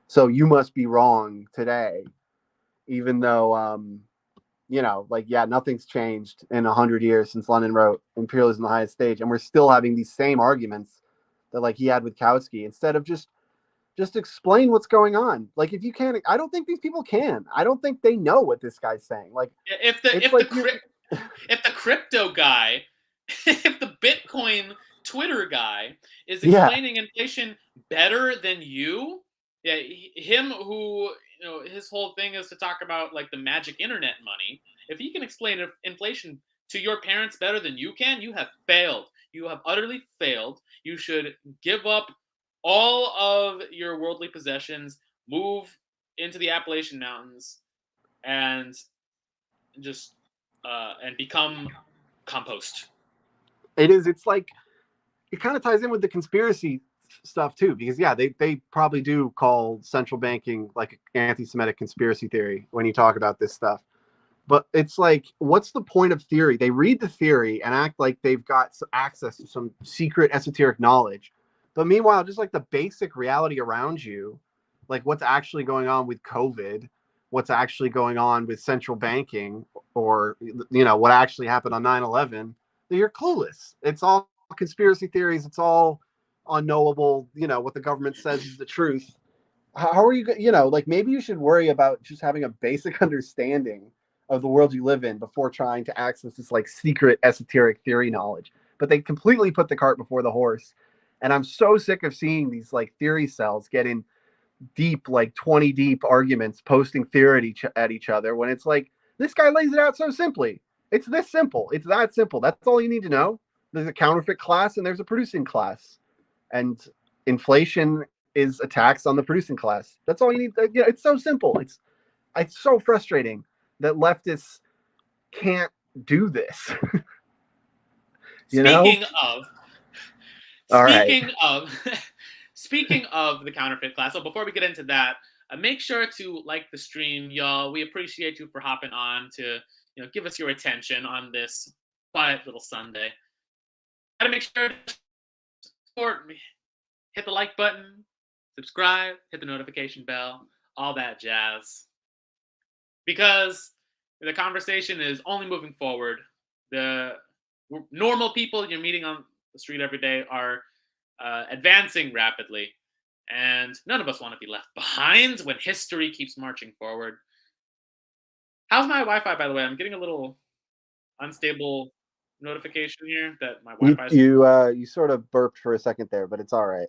so you must be wrong today, even though nothing's changed in 100 years since Lenin wrote Imperialism: the Highest Stage, and we're still having these same arguments that like he had with Kautsky, instead of just explain what's going on. Like, if you can't, I don't think these people can. I don't think they know what this guy's saying. Like, if the crypto guy, if the Bitcoin Twitter guy is Yeah. explaining inflation better than you, yeah, him who his whole thing is to talk about like the magic internet money. If he can explain inflation to your parents better than you can, you have failed. You have utterly failed. You should give up all of your worldly possessions, move into the Appalachian Mountains, and just and become compost. It is. It's like it kind of ties in with the conspiracy stuff too, because yeah, they probably do call central banking like anti-Semitic conspiracy theory when you talk about this stuff. But it's like, what's the point of theory? They read the theory and act like they've got access to some secret esoteric knowledge. But meanwhile, just like the basic reality around you, like what's actually going on with COVID, what's actually going on with central banking, or, what actually happened on 9/11, you're clueless. It's all conspiracy theories. It's all unknowable. What the government says is the truth. How are you, like maybe you should worry about just having a basic understanding of the world you live in before trying to access this like secret esoteric theory knowledge. But they completely put the cart before the horse. And I'm so sick of seeing these like theory cells get in deep, like 20 deep arguments, posting theory at each other when it's like, this guy lays it out so simply. It's this simple. It's that simple. That's all you need to know. There's a counterfeit class and there's a producing class. And inflation is a tax on the producing class. That's all you need. It's so simple. It's so frustrating that leftists can't do this. Speaking Right. Speaking of the counterfeit class, so before we get into that, make sure to like the stream, y'all. We appreciate you for hopping on to give us your attention on this quiet little Sunday. Gotta make sure to support me. Hit the like button, subscribe, hit the notification bell, all that jazz. Because the conversation is only moving forward. The normal people you're meeting on the street every day are advancing rapidly, and none of us want to be left behind when history keeps marching forward. How's my Wi-Fi, by the way? I'm getting a little unstable notification here that my Wi-Fi is... You sort of burped for a second there, but it's all right.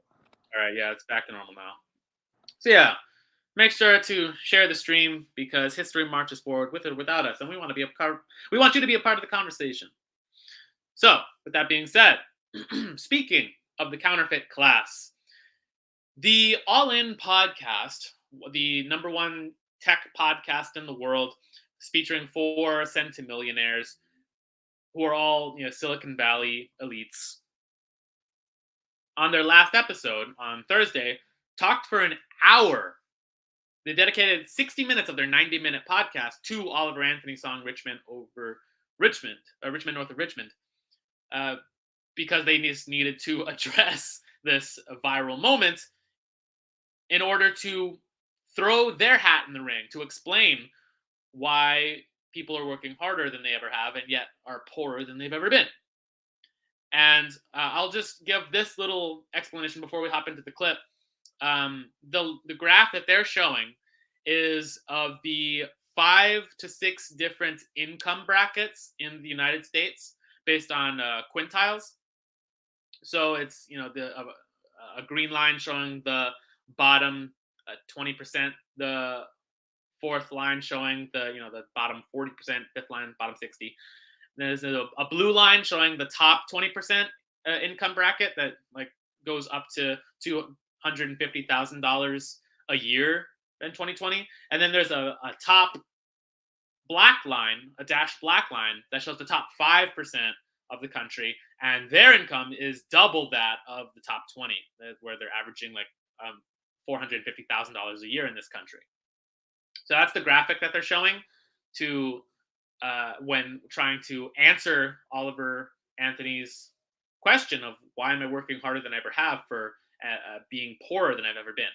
All right, yeah, it's back to normal now. So yeah, make sure to share the stream because history marches forward with or without us, and we want you to be a part of the conversation. So, with that being said, speaking of the counterfeit class, the All In podcast, the #1 tech podcast in the world, is featuring 4 centimillionaires who are all Silicon Valley elites. On their last episode on Thursday, talked for an hour. They dedicated 60 minutes of their 90-minute podcast to Oliver Anthony's song Richmond North of Richmond, because they just needed to address this viral moment in order to throw their hat in the ring to explain why people are working harder than they ever have and yet are poorer than they've ever been. And I'll just give this little explanation before we hop into the clip. The graph that they're showing is of the 5 to 6 different income brackets in the United States based on quintiles. So it's a green line showing the bottom 20%, the fourth line showing the bottom 40%, fifth line bottom 60. There's a blue line showing the top 20% income bracket that goes up to $250,000 a year in 2020. And then there's a top black line, a dashed black line that shows the top 5% of the country, and their income is double that of the top 20, where they're averaging $450,000 a year in this country. So that's the graphic that they're showing to when trying to answer Oliver Anthony's question of why am I working harder than I ever have for being poorer than I've ever been.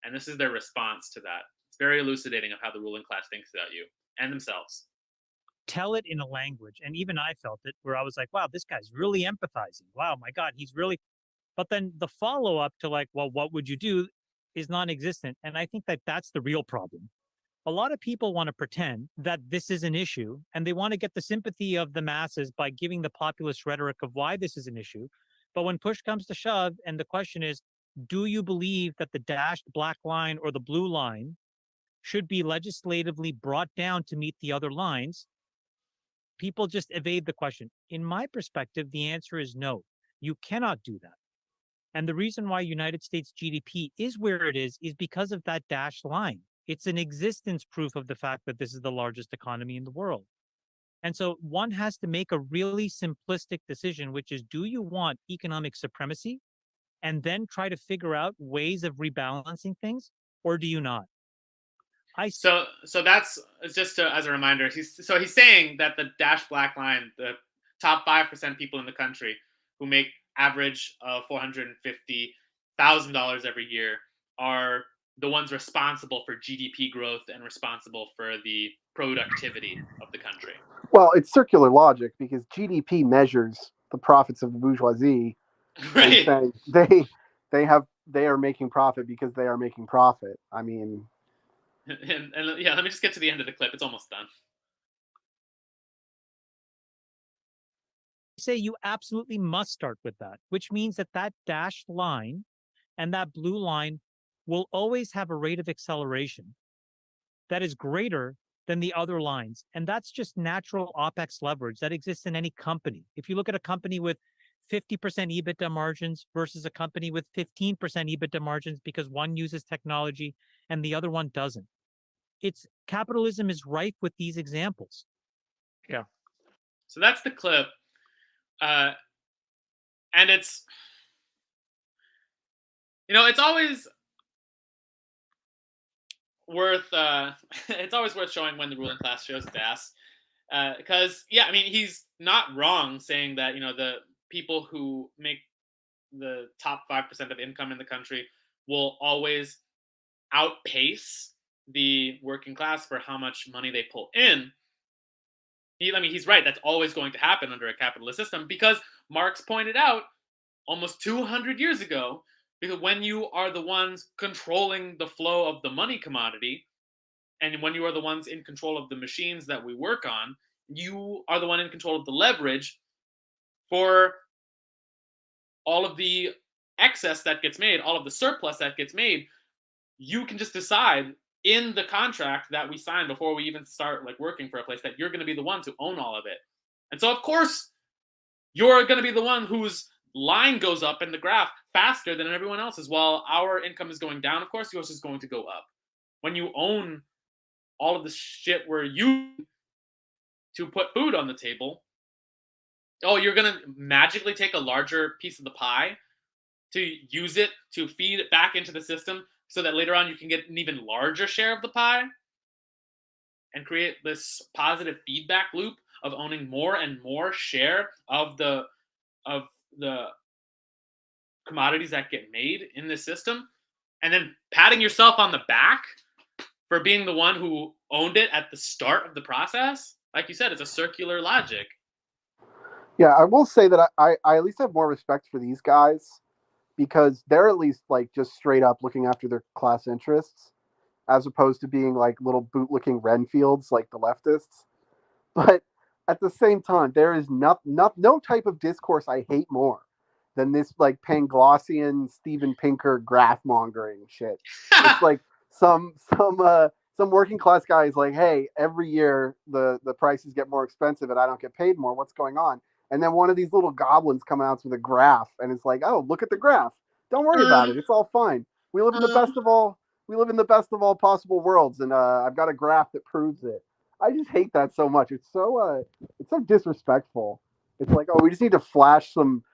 And this is their response to that. It's very elucidating of how the ruling class thinks about you and themselves. Tell it in a language. And even I felt it where I was like, wow, this guy's really empathizing. Wow, my God, he's really... But then the follow-up to well, what would you do is non-existent. And I think that that's the real problem. A lot of people want to pretend that this is an issue, and they want to get the sympathy of the masses by giving the populist rhetoric of why this is an issue. But when push comes to shove, and the question is, do you believe that the dashed black line or the blue line should be legislatively brought down to meet the other lines? People just evade the question. In my perspective, the answer is no. You cannot do that. And the reason why United States GDP is where it is because of that dashed line. It's an existence proof of the fact that this is the largest economy in the world. And so one has to make a really simplistic decision, which is, do you want economic supremacy and then try to figure out ways of rebalancing things, or do you not? So that's just as a reminder. He's saying that the dashed black line, the top 5% people in the country who make average of $450,000 every year are the ones responsible for GDP growth and responsible for the productivity of the country. Well, it's circular logic because GDP measures the profits of the bourgeoisie. Right. And saying they are making profit because they are making profit. I mean, and yeah, let me just get to the end of the clip. It's almost done. Say you absolutely must start with that, which means that that dashed line and that blue line will always have a rate of acceleration that is greater than the other lines. And that's just natural OPEX leverage that exists in any company. If you look at a company with 50% EBITDA margins versus a company with 15% EBITDA margins because one uses technology and the other one doesn't. Capitalism is rife with these examples. Yeah. So that's the clip. And it's, it's always worth showing when the ruling class shows its ass. Because he's not wrong saying that, the people who make the top 5% of income in the country will always outpace the working class for how much money they pull in. He's right. That's always going to happen under a capitalist system because Marx pointed out almost 200 years ago, because when you are the ones controlling the flow of the money commodity, and when you are the ones in control of the machines that we work on, you are the one in control of the leverage for all of the excess that gets made, all of the surplus that gets made. You can just decide in the contract that we sign before we even start working for a place that you're going to be the ones who own all of it. And so, of course, you're going to be the one whose line goes up in the graph faster than everyone else's. While our income is going down, of course, yours is going to go up. When you own all of the shit we're using to put food on the table, you're going to magically take a larger piece of the pie to use it to feed it back into the system so that later on you can get an even larger share of the pie and create this positive feedback loop of owning more and more share of the commodities that get made in this system, and then patting yourself on the back for being the one who owned it at the start of the process. Like you said, it's a circular logic. Yeah, I will say that I at least have more respect for these guys because they're at least just straight up looking after their class interests as opposed to being little bootlicking Renfields like the leftists. But at the same time, there is no type of discourse I hate more than this Panglossian Steven Pinker graph mongering shit. It's some working class guy is hey, every year the prices get more expensive and I don't get paid more. What's going on? And then one of these little goblins come out with a graph and it's oh, look at the graph. Don't worry about it. It's all fine. We live in the best of all. We live in the best of all possible worlds, and I've got a graph that proves it. I just hate that so much. It's so disrespectful. It's oh, we just need to flash some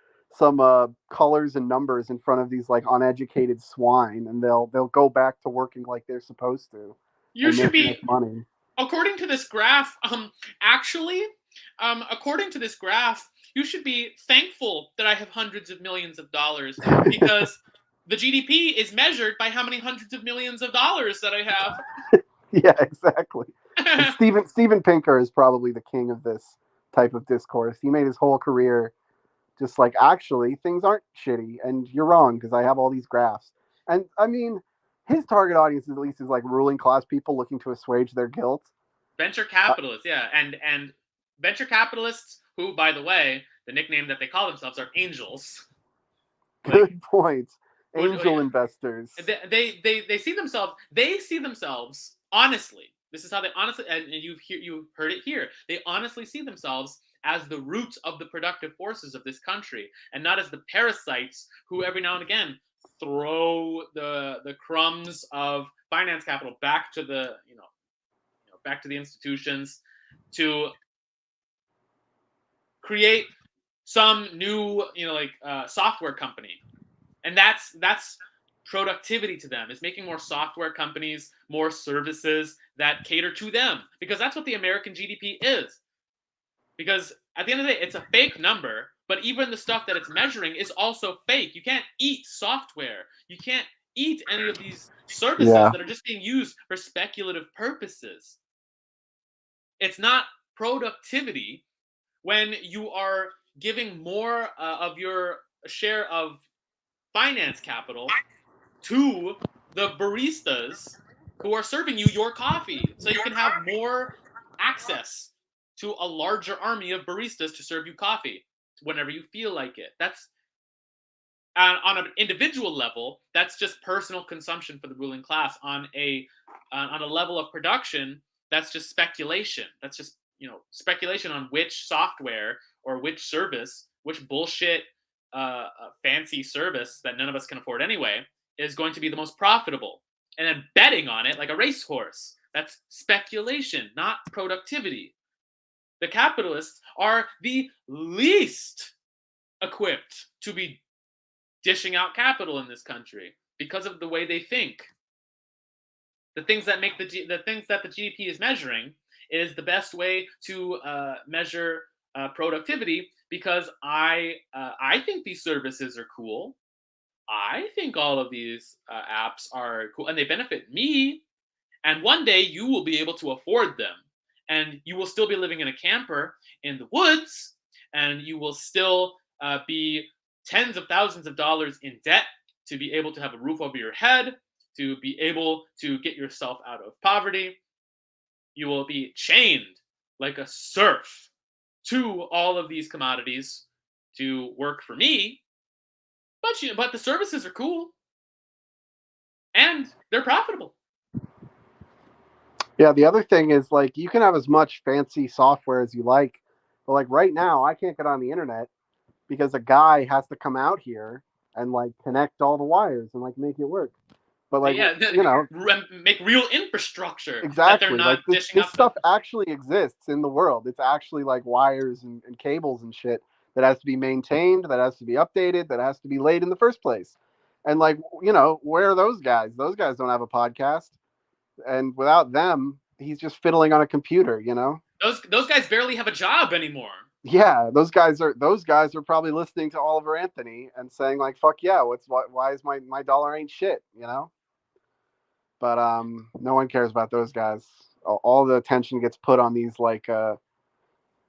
colors and numbers in front of these uneducated swine, and they'll go back to working like they're supposed to. You should be money. According to this graph, according to this graph, you should be thankful that I have hundreds of millions of dollars because the GDP is measured by how many hundreds of millions of dollars that I have. Yeah, exactly. And Steven Pinker is probably the king of this type of discourse. He made his whole career just actually, things aren't shitty, and you're wrong because I have all these graphs. And I mean, his target audience at least is like ruling class people looking to assuage their guilt. Venture capitalists, yeah, and venture capitalists who, by the way, the nickname that they call themselves are angels. Good point. Who- Angel investors. They see themselves honestly. This is how they honestly, and you've heard it here. They honestly see themselves as the root of the productive forces of this country, and not as the parasites who every now and again throw the crumbs of finance capital back to the back to the institutions to create some new software company. And that's productivity to them, is making more software companies, more services that cater to them, because that's what the American GDP is. Because at the end of the day, it's a fake number, but even the stuff that it's measuring is also fake. You can't eat software. You can't eat any of these services Yeah. that are just being used for speculative purposes. It's not productivity when you are giving more of your share of finance capital to the baristas who are serving you your coffee, so you can have more access to a larger army of baristas to serve you coffee whenever you feel like it. That's on an individual level, that's just personal consumption for the ruling class. On a level of production, that's just speculation. That's just speculation on which software or which service, which bullshit fancy service that none of us can afford anyway, is going to be the most profitable, and then betting on it like a racehorse. That's speculation, not productivity. The capitalists are the least equipped to be dishing out capital in this country because of the way they think. The things that make the things that the GDP is measuring is the best way to measure productivity, because I think these services are cool. I think all of these apps are cool and they benefit me. And one day you will be able to afford them, and you will still be living in a camper in the woods, and you will still be tens of thousands of dollars in debt to be able to have a roof over your head, to be able to get yourself out of poverty. You will be chained like a serf to all of these commodities to work for me. But the services are cool and they're profitable. Yeah, the other thing is like you can have as much fancy software as you like, but like right now I can't get on the internet because a guy has to come out here and like connect all the wires and like make it work. But like make real infrastructure that they're exactly, not like this dishing up. stuff actually exists in the world. It's actually like wires and cables and shit that has to be maintained, that has to be updated, that has to be laid in the first place. And like where are those guys? Those guys don't have a podcast, and without them, he's just fiddling on a computer. Those guys barely have a job anymore. Yeah, those guys are probably listening to Oliver Anthony and saying like, "Fuck yeah, why is my dollar ain't shit?" But no one cares about those guys. All the attention gets put on these like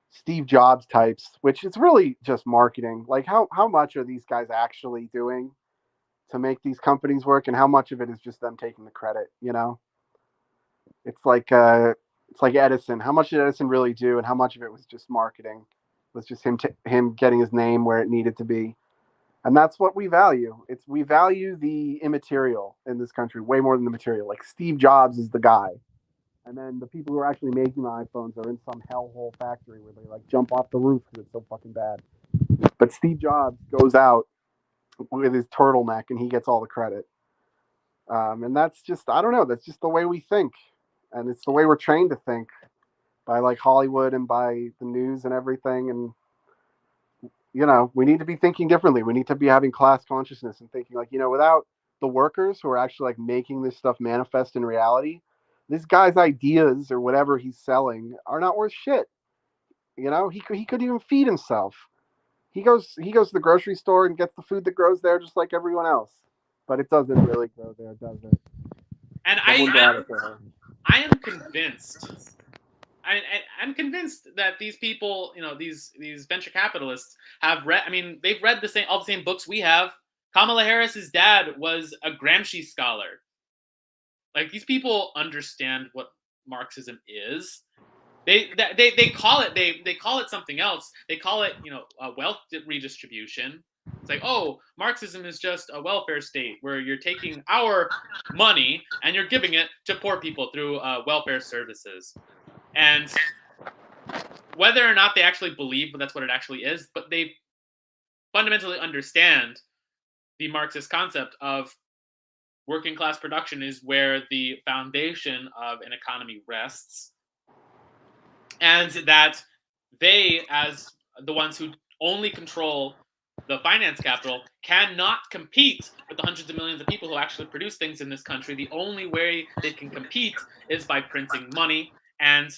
Steve Jobs types, which is really just marketing. Like how much are these guys actually doing to make these companies work, and how much of it is just them taking the credit? It's like Edison. How much did Edison really do, and how much of it was just marketing? It was just him getting his name where it needed to be. And that's what we value. We value the immaterial in this country way more than the material. Like Steve Jobs is the guy. And then the people who are actually making the iPhones are in some hellhole factory where they like jump off the roof because it's so fucking bad. But Steve Jobs goes out with his turtleneck and he gets all the credit. And that's just, I don't know, that's just the way we think. And it's the way we're trained to think by like Hollywood and by the news and everything. And we need to be thinking differently. We need to be having class consciousness and thinking like, without the workers who are actually like making this stuff manifest in reality, this guy's ideas or whatever he's selling are not worth shit. He could even feed himself. He goes to the grocery store and gets the food that grows there just like everyone else. But it doesn't really grow there, does it? And I am convinced. I'm convinced that these people, these venture capitalists have read. I mean, they've read all the same books we have. Kamala Harris's dad was a Gramsci scholar. Like, these people understand what Marxism is. They call it something else. They call it, wealth redistribution. It's like, oh, Marxism is just a welfare state where you're taking our money and you're giving it to poor people through welfare services. And whether or not they actually believe that's what it actually is, but they fundamentally understand the Marxist concept of working class production is where the foundation of an economy rests. And that they, as the ones who only control the finance capital, cannot compete with the hundreds of millions of people who actually produce things in this country. The only way they can compete is by printing money and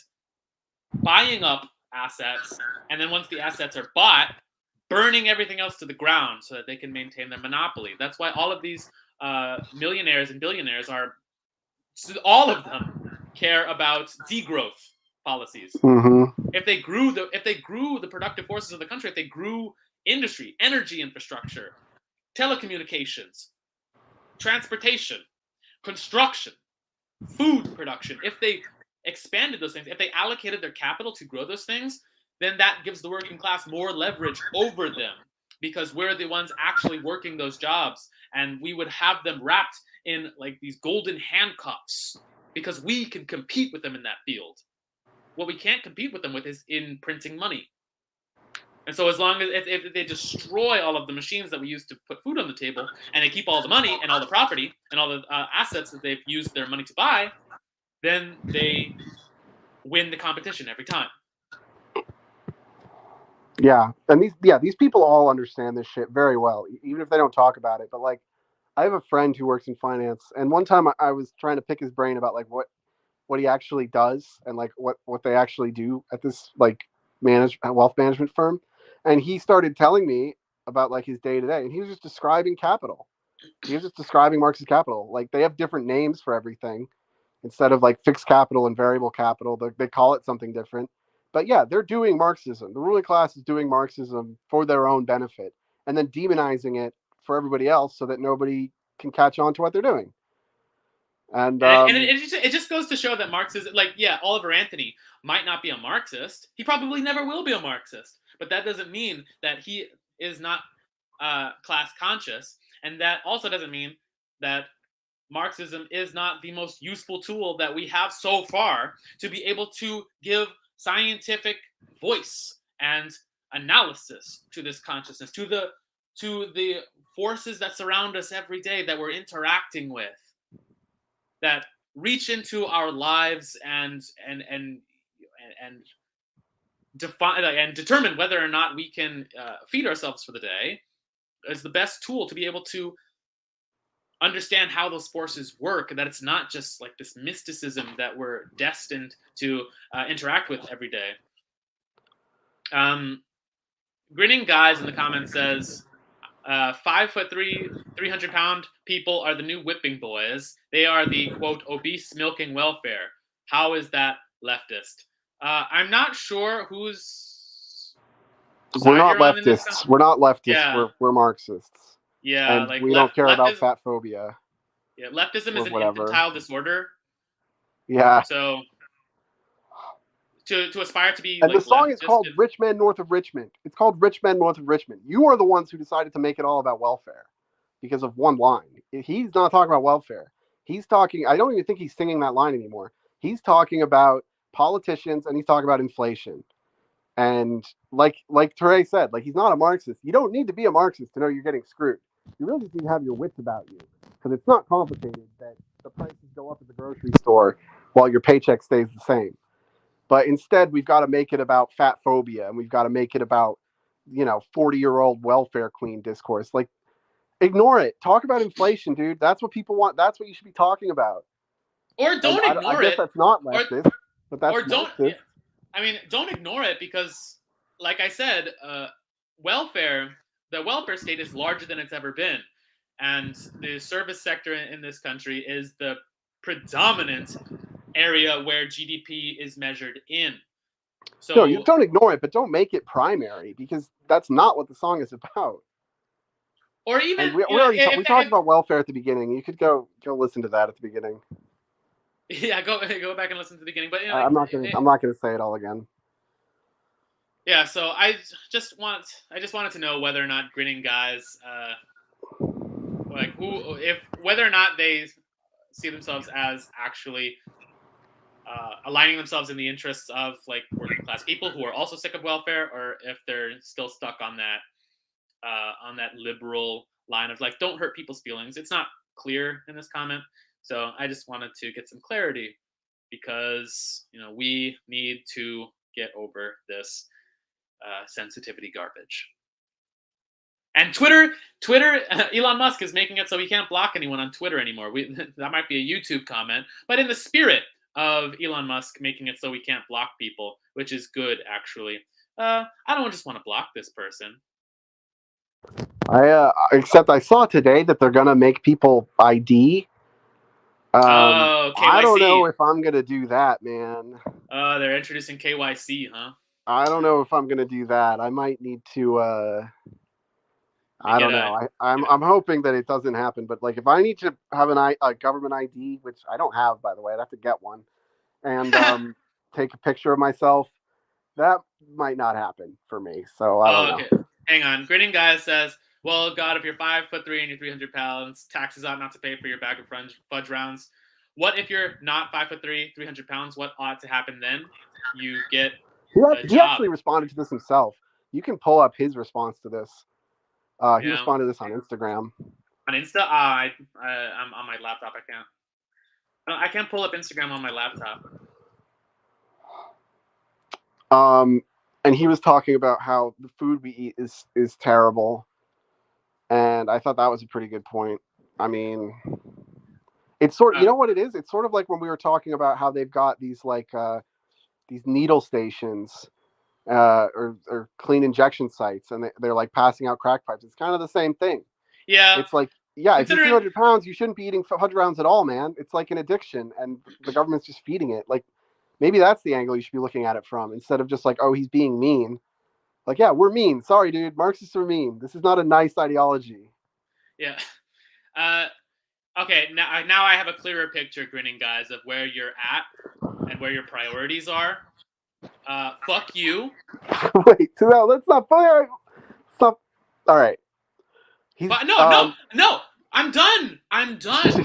buying up assets. And then once the assets are bought, burning everything else to the ground so that they can maintain their monopoly. That's why all of these millionaires and billionaires all of them care about degrowth policies. If they grew the productive forces of the country, if they grew industry, energy infrastructure, telecommunications, transportation, construction, food production, if they expanded those things, if they allocated their capital to grow those things, then that gives the working class more leverage over them, because we're the ones actually working those jobs, and we would have them wrapped in like these golden handcuffs because we can compete with them in that field. What we can't compete with them with is in printing money. And so as long as if they destroy all of the machines that we use to put food on the table, and they keep all the money and all the property and all the assets that they've used their money to buy, then they win the competition every time. Yeah, and these people all understand this shit very well, even if they don't talk about it. But like, I have a friend who works in finance, and one time I was trying to pick his brain about like what he actually does and like what they actually do at this like wealth management firm, and he started telling me about like his day to day, and he was just describing capital. He was just describing Marxist capital. Like, they have different names for everything. Instead of like fixed capital and variable capital, they call it something different. But yeah, they're doing Marxism. The ruling class is doing Marxism for their own benefit, and then demonizing it for everybody else so that nobody can catch on to what they're doing. And it just goes to show that Marxism, like, yeah, Oliver Anthony might not be a Marxist. He probably never will be a Marxist. But that doesn't mean that he is not class conscious. And that also doesn't mean that Marxism is not the most useful tool that we have so far to be able to give scientific voice and analysis to this consciousness, to the forces that surround us every day that we're interacting with, that reach into our lives and define and determine whether or not we can feed ourselves for the day, is the best tool to be able to understand how those forces work, and that it's not just like this mysticism that we're destined to interact with every day. Grinning Guys in the comments says, 5'3", 300-pound people are the new whipping boys. They are the, quote, obese milking welfare. How is that leftist? I'm not sure whose we're not leftists. We're not leftists. Yeah. We're Marxists. Yeah, and like we don't care about fat phobia. Yeah, leftism is an infantile disorder. Yeah. So to aspire to be, and like, the song is called "Rich Men North of Richmond." It's called "Rich Men North of Richmond." You are the ones who decided to make it all about welfare because of one line. He's not talking about welfare. He's talking. I don't even think he's singing that line anymore. He's talking about politicians and he's talking about inflation. And like Ture said, like, he's not a Marxist. You don't need to be a Marxist to know you're getting screwed. You really just need to have your wits about you, because it's not complicated that the prices go up at the grocery store while your paycheck stays the same. But instead, we've got to make it about fat phobia, and we've got to make it about, 40-year-old welfare queen discourse. Like, ignore it. Talk about inflation, dude. That's what people want. That's what you should be talking about. Or don't ignore it. I guess that's not leftist, but that's don't. I mean, don't ignore it, because, like I said, the welfare state is larger than it's ever been. And the service sector in this country is the predominant area where GDP is measured in. So no, you don't ignore it, but don't make it primary, because that's not what the song is about. Or even we talked about welfare at the beginning. You could go listen to that at the beginning. Yeah, go back and listen to the beginning. But I'm not gonna say it all again. Yeah, so I just wanted to know whether or not grinning guys, like whether or not they see themselves as actually aligning themselves in the interests of like working class people who are also sick of welfare, or if they're still stuck on that liberal line of like don't hurt people's feelings. It's not clear in this comment, so I just wanted to get some clarity because we need to get over this sensitivity garbage. And Twitter, Elon Musk is making it so he can't block anyone on Twitter anymore. That might be a YouTube comment, but in the spirit of Elon Musk making it so we can't block people, which is good actually. I don't just want to block this person. Except I saw today that they're gonna make people ID. KYC. I don't know if I'm gonna do that, man. They're introducing KYC, huh? I don't know if I'm gonna do that. I might need to. I don't know. I'm hoping that it doesn't happen. But like, if I need to have a government ID, which I don't have, by the way, I'd have to get one, and take a picture of myself, that might not happen for me. So I don't know. Hang on. Grinning Guy says, well, God, if you're 5'3" and you're 300 pounds, taxes ought not to pay for your bag of fudge rounds. What if you're not 5'3", 300 pounds? What ought to happen then? You get He actually responded to this himself. You can pull up his response to this. He responded to this on Instagram. On Insta? I'm on my laptop. I can't pull up Instagram on my laptop. And he was talking about how the food we eat is terrible. And I thought that was a pretty good point. I mean, it's you know what it is? It's sort of like when we were talking about how they've got these like these needle stations or clean injection sites, and they're like passing out crack pipes. It's kind of the same thing. Yeah. It's like, yeah, if you're 200 pounds, you shouldn't be eating fudge rounds at all, man. It's like an addiction, and the government's just feeding it. Like, maybe that's the angle you should be looking at it from, instead of just like, oh, he's being mean. Like, yeah, we're mean. Sorry, dude. Marxists are mean. This is not a nice ideology. Yeah. Okay, now I have a clearer picture, Grinning Guys, of where you're at and where your priorities are. Fuck you. Wait, so let's not fire. Stop. All right. No. I'm done.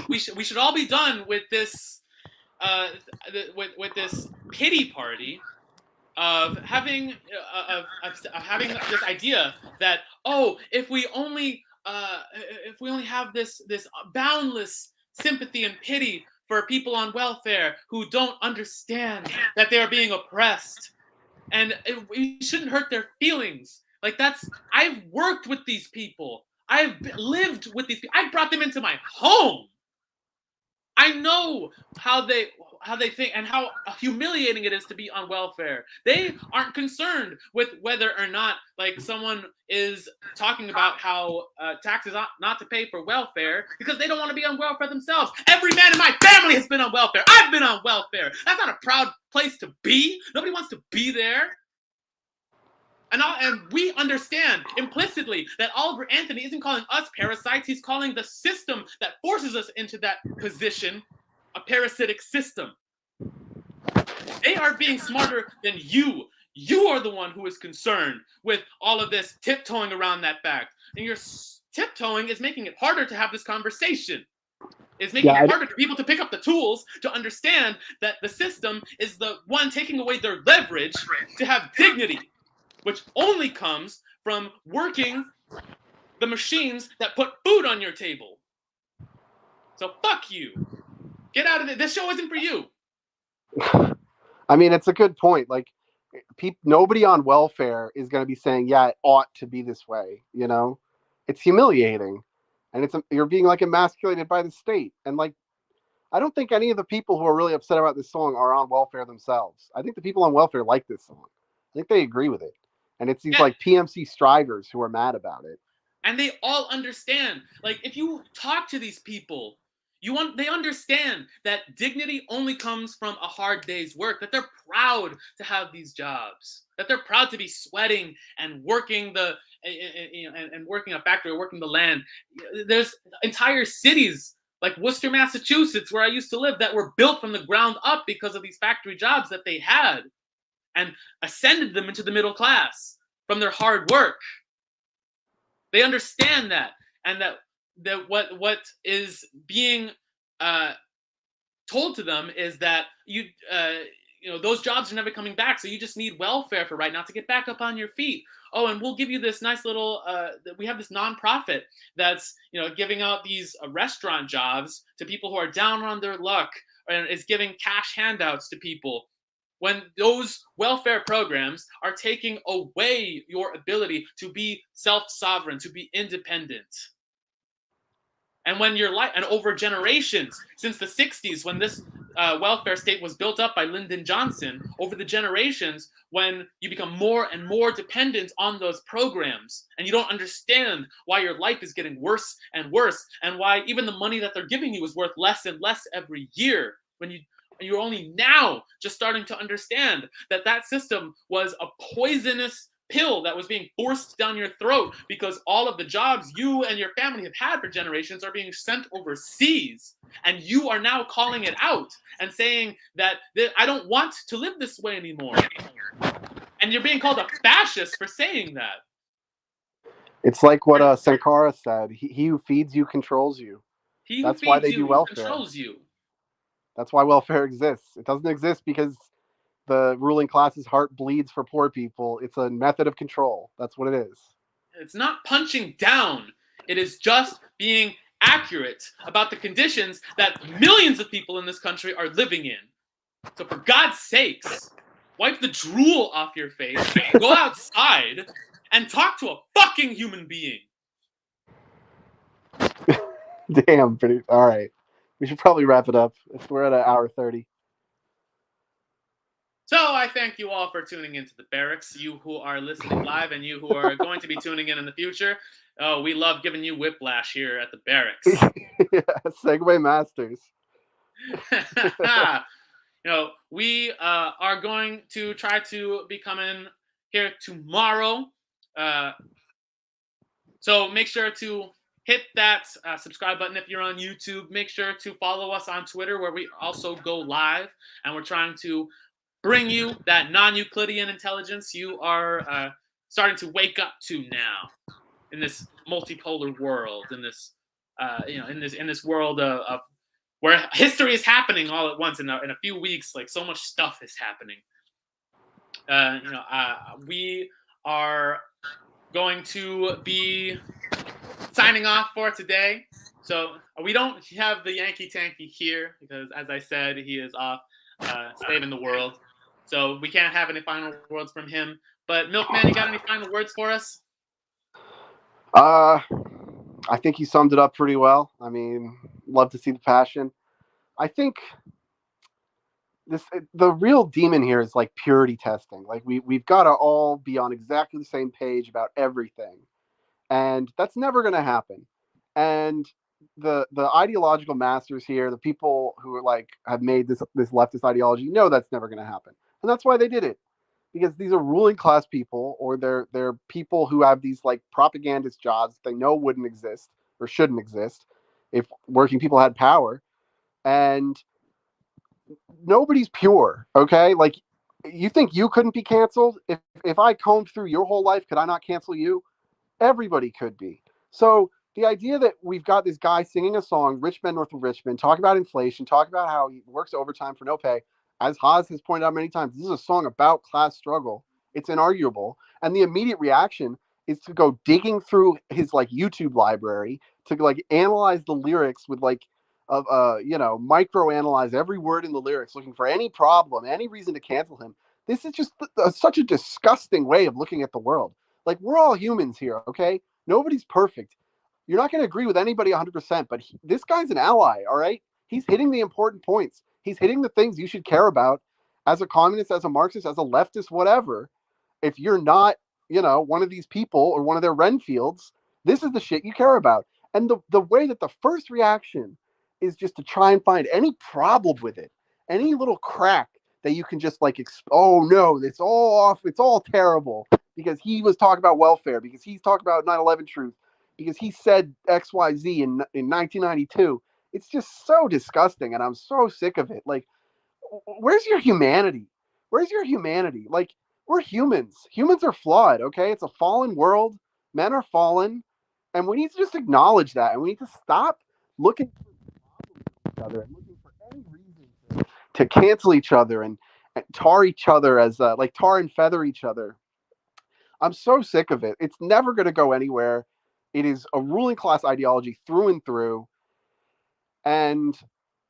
We should all be done with this. With this pity party of having this idea that if we only have this boundless sympathy and pity for people on welfare who don't understand that they are being oppressed, and we shouldn't hurt their feelings. Like I've worked with these people. I've lived with these people. I brought them into my home. I know how they think and how humiliating it is to be on welfare. They aren't concerned with whether or not like someone is talking about how taxes ought not to pay for welfare because they don't want to be on welfare themselves. Every man in my family has been on welfare. I've been on welfare. That's not a proud place to be. Nobody wants to be there. And we understand implicitly that Oliver Anthony isn't calling us parasites. He's calling the system that forces us into that position a parasitic system. They are being smarter than you. You are the one who is concerned with all of this tiptoeing around that fact. And your tiptoeing is making it harder to have this conversation. It's making it harder for people to pick up the tools to understand that the system is the one taking away their leverage to have dignity, which only comes from working the machines that put food on your table. So fuck you. Get out of it. This show isn't for you. I mean, it's a good point. Like, nobody on welfare is going to be saying, yeah, it ought to be this way. You know, it's humiliating. And you're being like emasculated by the state. And like, I don't think any of the people who are really upset about this song are on welfare themselves. I think the people on welfare like this song. I think they agree with it. And it's these like PMC strivers who are mad about it. And they all understand. Like, if you talk to these people, they understand that dignity only comes from a hard day's work, that they're proud to have these jobs, that they're proud to be sweating and working and working a factory or working the land. There's entire cities like Worcester, Massachusetts, where I used to live, that were built from the ground up because of these factory jobs that they had and ascended them into the middle class from their hard work. They understand that, and that what is being told to them is that you know, those jobs are never coming back, so you just need welfare for right now to get back up on your feet. Oh, and we'll give you this nice little we have this nonprofit that's, you know, giving out these restaurant jobs to people who are down on their luck, and is giving cash handouts to people, when those welfare programs are taking away your ability to be self-sovereign, to be independent. And when you're and over generations, since the 60s, when this welfare state was built up by Lyndon Johnson, over the generations, when you become more and more dependent on those programs, and you don't understand why your life is getting worse and worse, and why even the money that they're giving you is worth less and less every year, when you're only now just starting to understand that that system was a poisonous pill that was being forced down your throat, because all of the jobs you and your family have had for generations are being sent overseas, and you are now calling it out and saying that I don't want to live this way anymore, and you're being called a fascist for saying that. It's like what Sankara said: he who feeds you controls you. He who That's feeds why they you do welfare. controls you. That's why welfare exists. It doesn't exist because the ruling class's heart bleeds for poor people. It's a method of control. That's what it is. It's not punching down. It is just being accurate about the conditions that millions of people in this country are living in. So for God's sakes, wipe the drool off your face, go outside, and talk to a fucking human being. Damn, pretty. All right. We should probably wrap it up. We're at an hour 30. So I thank you all for tuning into the Barracks, you who are listening live and you who are going to be tuning in the future. Oh, we love giving you whiplash here at the Barracks. Yeah, Segway Masters. You know, we are going to try to be coming here tomorrow. So make sure to hit that subscribe button if you're on YouTube. Make sure to follow us on Twitter, where we also go live, and we're trying to bring you that non-Euclidean intelligence you are starting to wake up to now in this multipolar world, in this in this world of where history is happening all at once in a few weeks. Like, so much stuff is happening. We are going to be signing off for today. So we don't have the Yankee Tanky here because, as I said, he is off saving the world. So we can't have any final words from him. But Milkman, you got any final words for us? I think you summed it up pretty well. I mean, love to see the passion. I think the real demon here is like purity testing. Like we've got to all be on exactly the same page about everything, and that's never going to happen. And the ideological masters here, the people who are like have made this leftist ideology, know that's never going to happen, and that's why they did it. Because these are ruling class people, or they're people who have these like propagandist jobs they know wouldn't exist or shouldn't exist if working people had power, and nobody's pure. Okay, like, you think you couldn't be canceled? If I combed through your whole life, could I not cancel you? Everybody could be. So the idea that we've got this guy singing a song, Rich Men North of Richmond, talking about inflation, talking about how he works overtime for no pay, as Haas has pointed out many times, this is a song about class struggle. It's inarguable. And the immediate reaction is to go digging through his like YouTube library to like analyze the lyrics with like micro analyze every word in the lyrics, looking for any problem, any reason to cancel him. This is just such a disgusting way of looking at the world. Like, we're all humans here, okay? Nobody's perfect. You're not going to agree with anybody 100%, but this guy's an ally, all right? He's hitting the important points. He's hitting the things you should care about as a communist, as a Marxist, as a leftist, whatever. If you're not, one of these people or one of their Renfields, this is the shit you care about. And the way that the first reaction is just to try and find any problem with it, any little crack that you can just like, oh no, it's all off, it's all terrible, because he was talking about welfare, because he's talking about 9/11 truth, because he said XYZ in 1992. It's just so disgusting, and I'm so sick of it. Like, where's your humanity? Where's your humanity? Like, we're humans. Humans are flawed, okay? It's a fallen world. Men are fallen, and we need to just acknowledge that, and we need to stop looking for each other and looking for any reason to cancel each other and tar each other as like tar and feather each other. I'm so sick of it. It's never going to go anywhere. It is a ruling class ideology through and through, and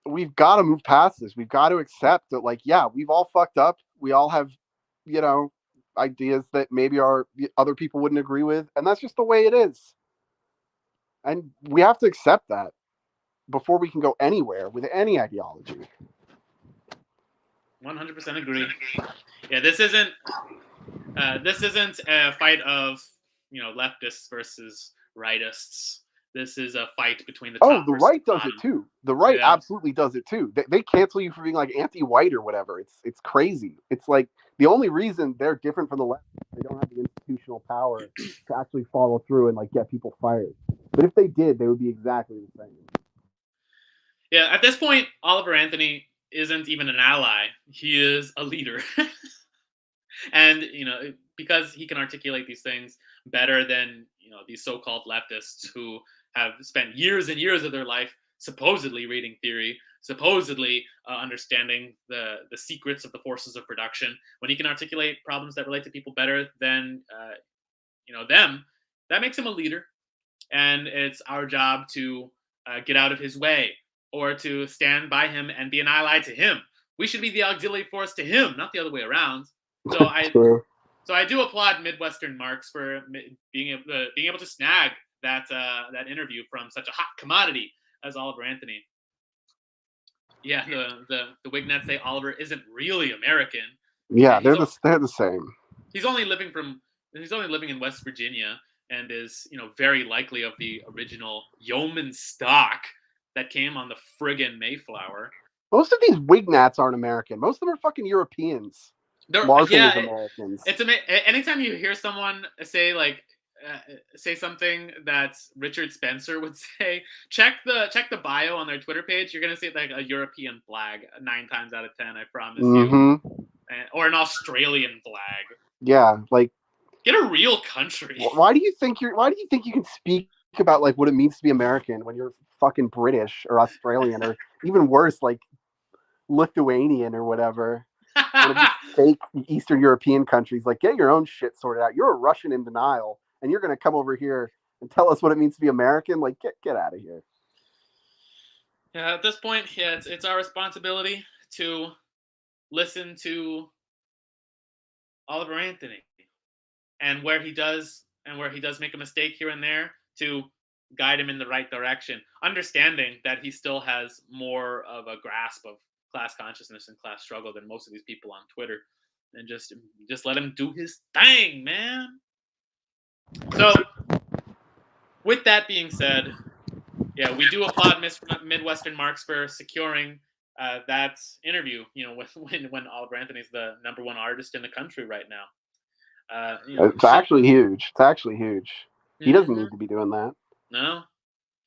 we've got to move past this. We've got to accept that, like, yeah, we've all fucked up. We all have, you know, ideas that maybe our other people wouldn't agree with, and that's just the way it is. And we have to accept that before we can go anywhere with any ideology. 100% agree. Yeah, this isn't a fight of, you know, leftists versus rightists. This is a fight between the top the versus right the does bottom. it too. The right Yeah. absolutely does it too. They cancel you for being like anti-white or whatever. It's crazy. It's like the only reason they're different from the left is they don't have the institutional power to actually follow through and like get people fired. But if they did, they would be exactly the same. Yeah, at this point, Oliver Anthony isn't even an ally. He is a leader. And, you know, because he can articulate these things better than, you know, these so-called leftists who have spent years and years of their life supposedly reading theory, supposedly understanding the secrets of the forces of production. When he can articulate problems that relate to people better than, you know, them, that makes him a leader. And it's our job to get out of his way or to stand by him and be an ally to him. We should be the auxiliary force to him, not the other way around. So I do applaud Midwestern Marks for being able to snag that interview from such a hot commodity as Oliver Anthony. Yeah, the Wignets say Oliver isn't really American. Yeah, they're the same. He's only living in West Virginia and is, you know, very likely of the original yeoman stock that came on the friggin' Mayflower. Most of these Wignats aren't American. Most of them are fucking Europeans. Largely as Americans. It's anytime you hear someone say like say something that Richard Spencer would say, check the bio on their Twitter page. You're gonna see like a European flag 9 times out of 10. I promise you, or an Australian flag. Yeah, like get a real country. Why do you think you can speak about like what it means to be American when you're fucking British or Australian or even worse, like Lithuanian or whatever? One of these fake Eastern European countries. Like, get your own shit sorted out. You're a Russian in denial, and you're going to come over here and tell us what it means to be American? Like, get out of here. Yeah, at this point, yeah, it's our responsibility to listen to Oliver Anthony, and where he does make a mistake here and there, to guide him in the right direction, understanding that he still has more of a grasp of class consciousness and class struggle than most of these people on Twitter, and just let him do his thing, man. So, with that being said, yeah, we do applaud Midwestern Marks for securing that interview. You know, when Oliver Anthony's the #1 artist in the country right now. You know, it's actually huge. It's actually huge. He doesn't need to be doing that. No,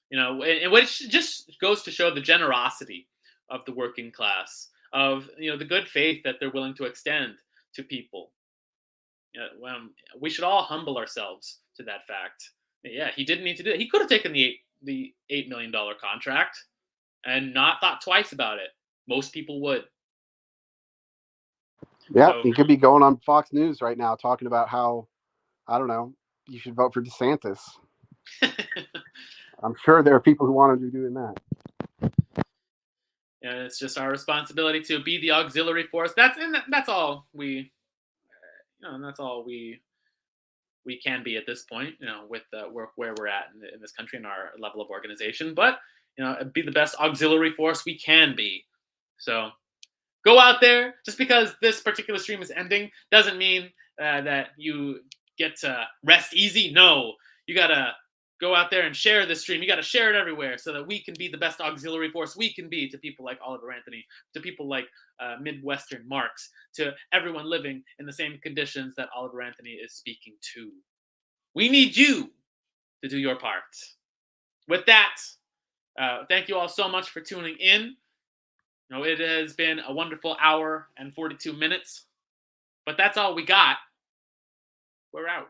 you know, which just goes to show the generosity of the working class, of, you know, the good faith that they're willing to extend to people. We should all humble ourselves to that fact. Yeah, he didn't need to do it. He could have taken the $8 million contract and not thought twice about it. Most people would. Yeah, so, he could be going on Fox News right now talking about how, I don't know, you should vote for DeSantis. I'm sure there are people who want to be doing that. And it's just our responsibility to be the auxiliary force. That's all we, and that's all we can be at this point. You know, with where we're at in this country and our level of organization. But, you know, be the best auxiliary force we can be. So go out there. Just because this particular stream is ending doesn't mean that you get to rest easy. No, you gotta go out there and share this stream. You got to share it everywhere so that we can be the best auxiliary force we can be to people like Oliver Anthony, to people like Midwestern Marks, to everyone living in the same conditions that Oliver Anthony is speaking to. We need you to do your part. With that, Thank you all so much for tuning in. It has been a wonderful hour and 42 minutes, but that's all we got. We're out.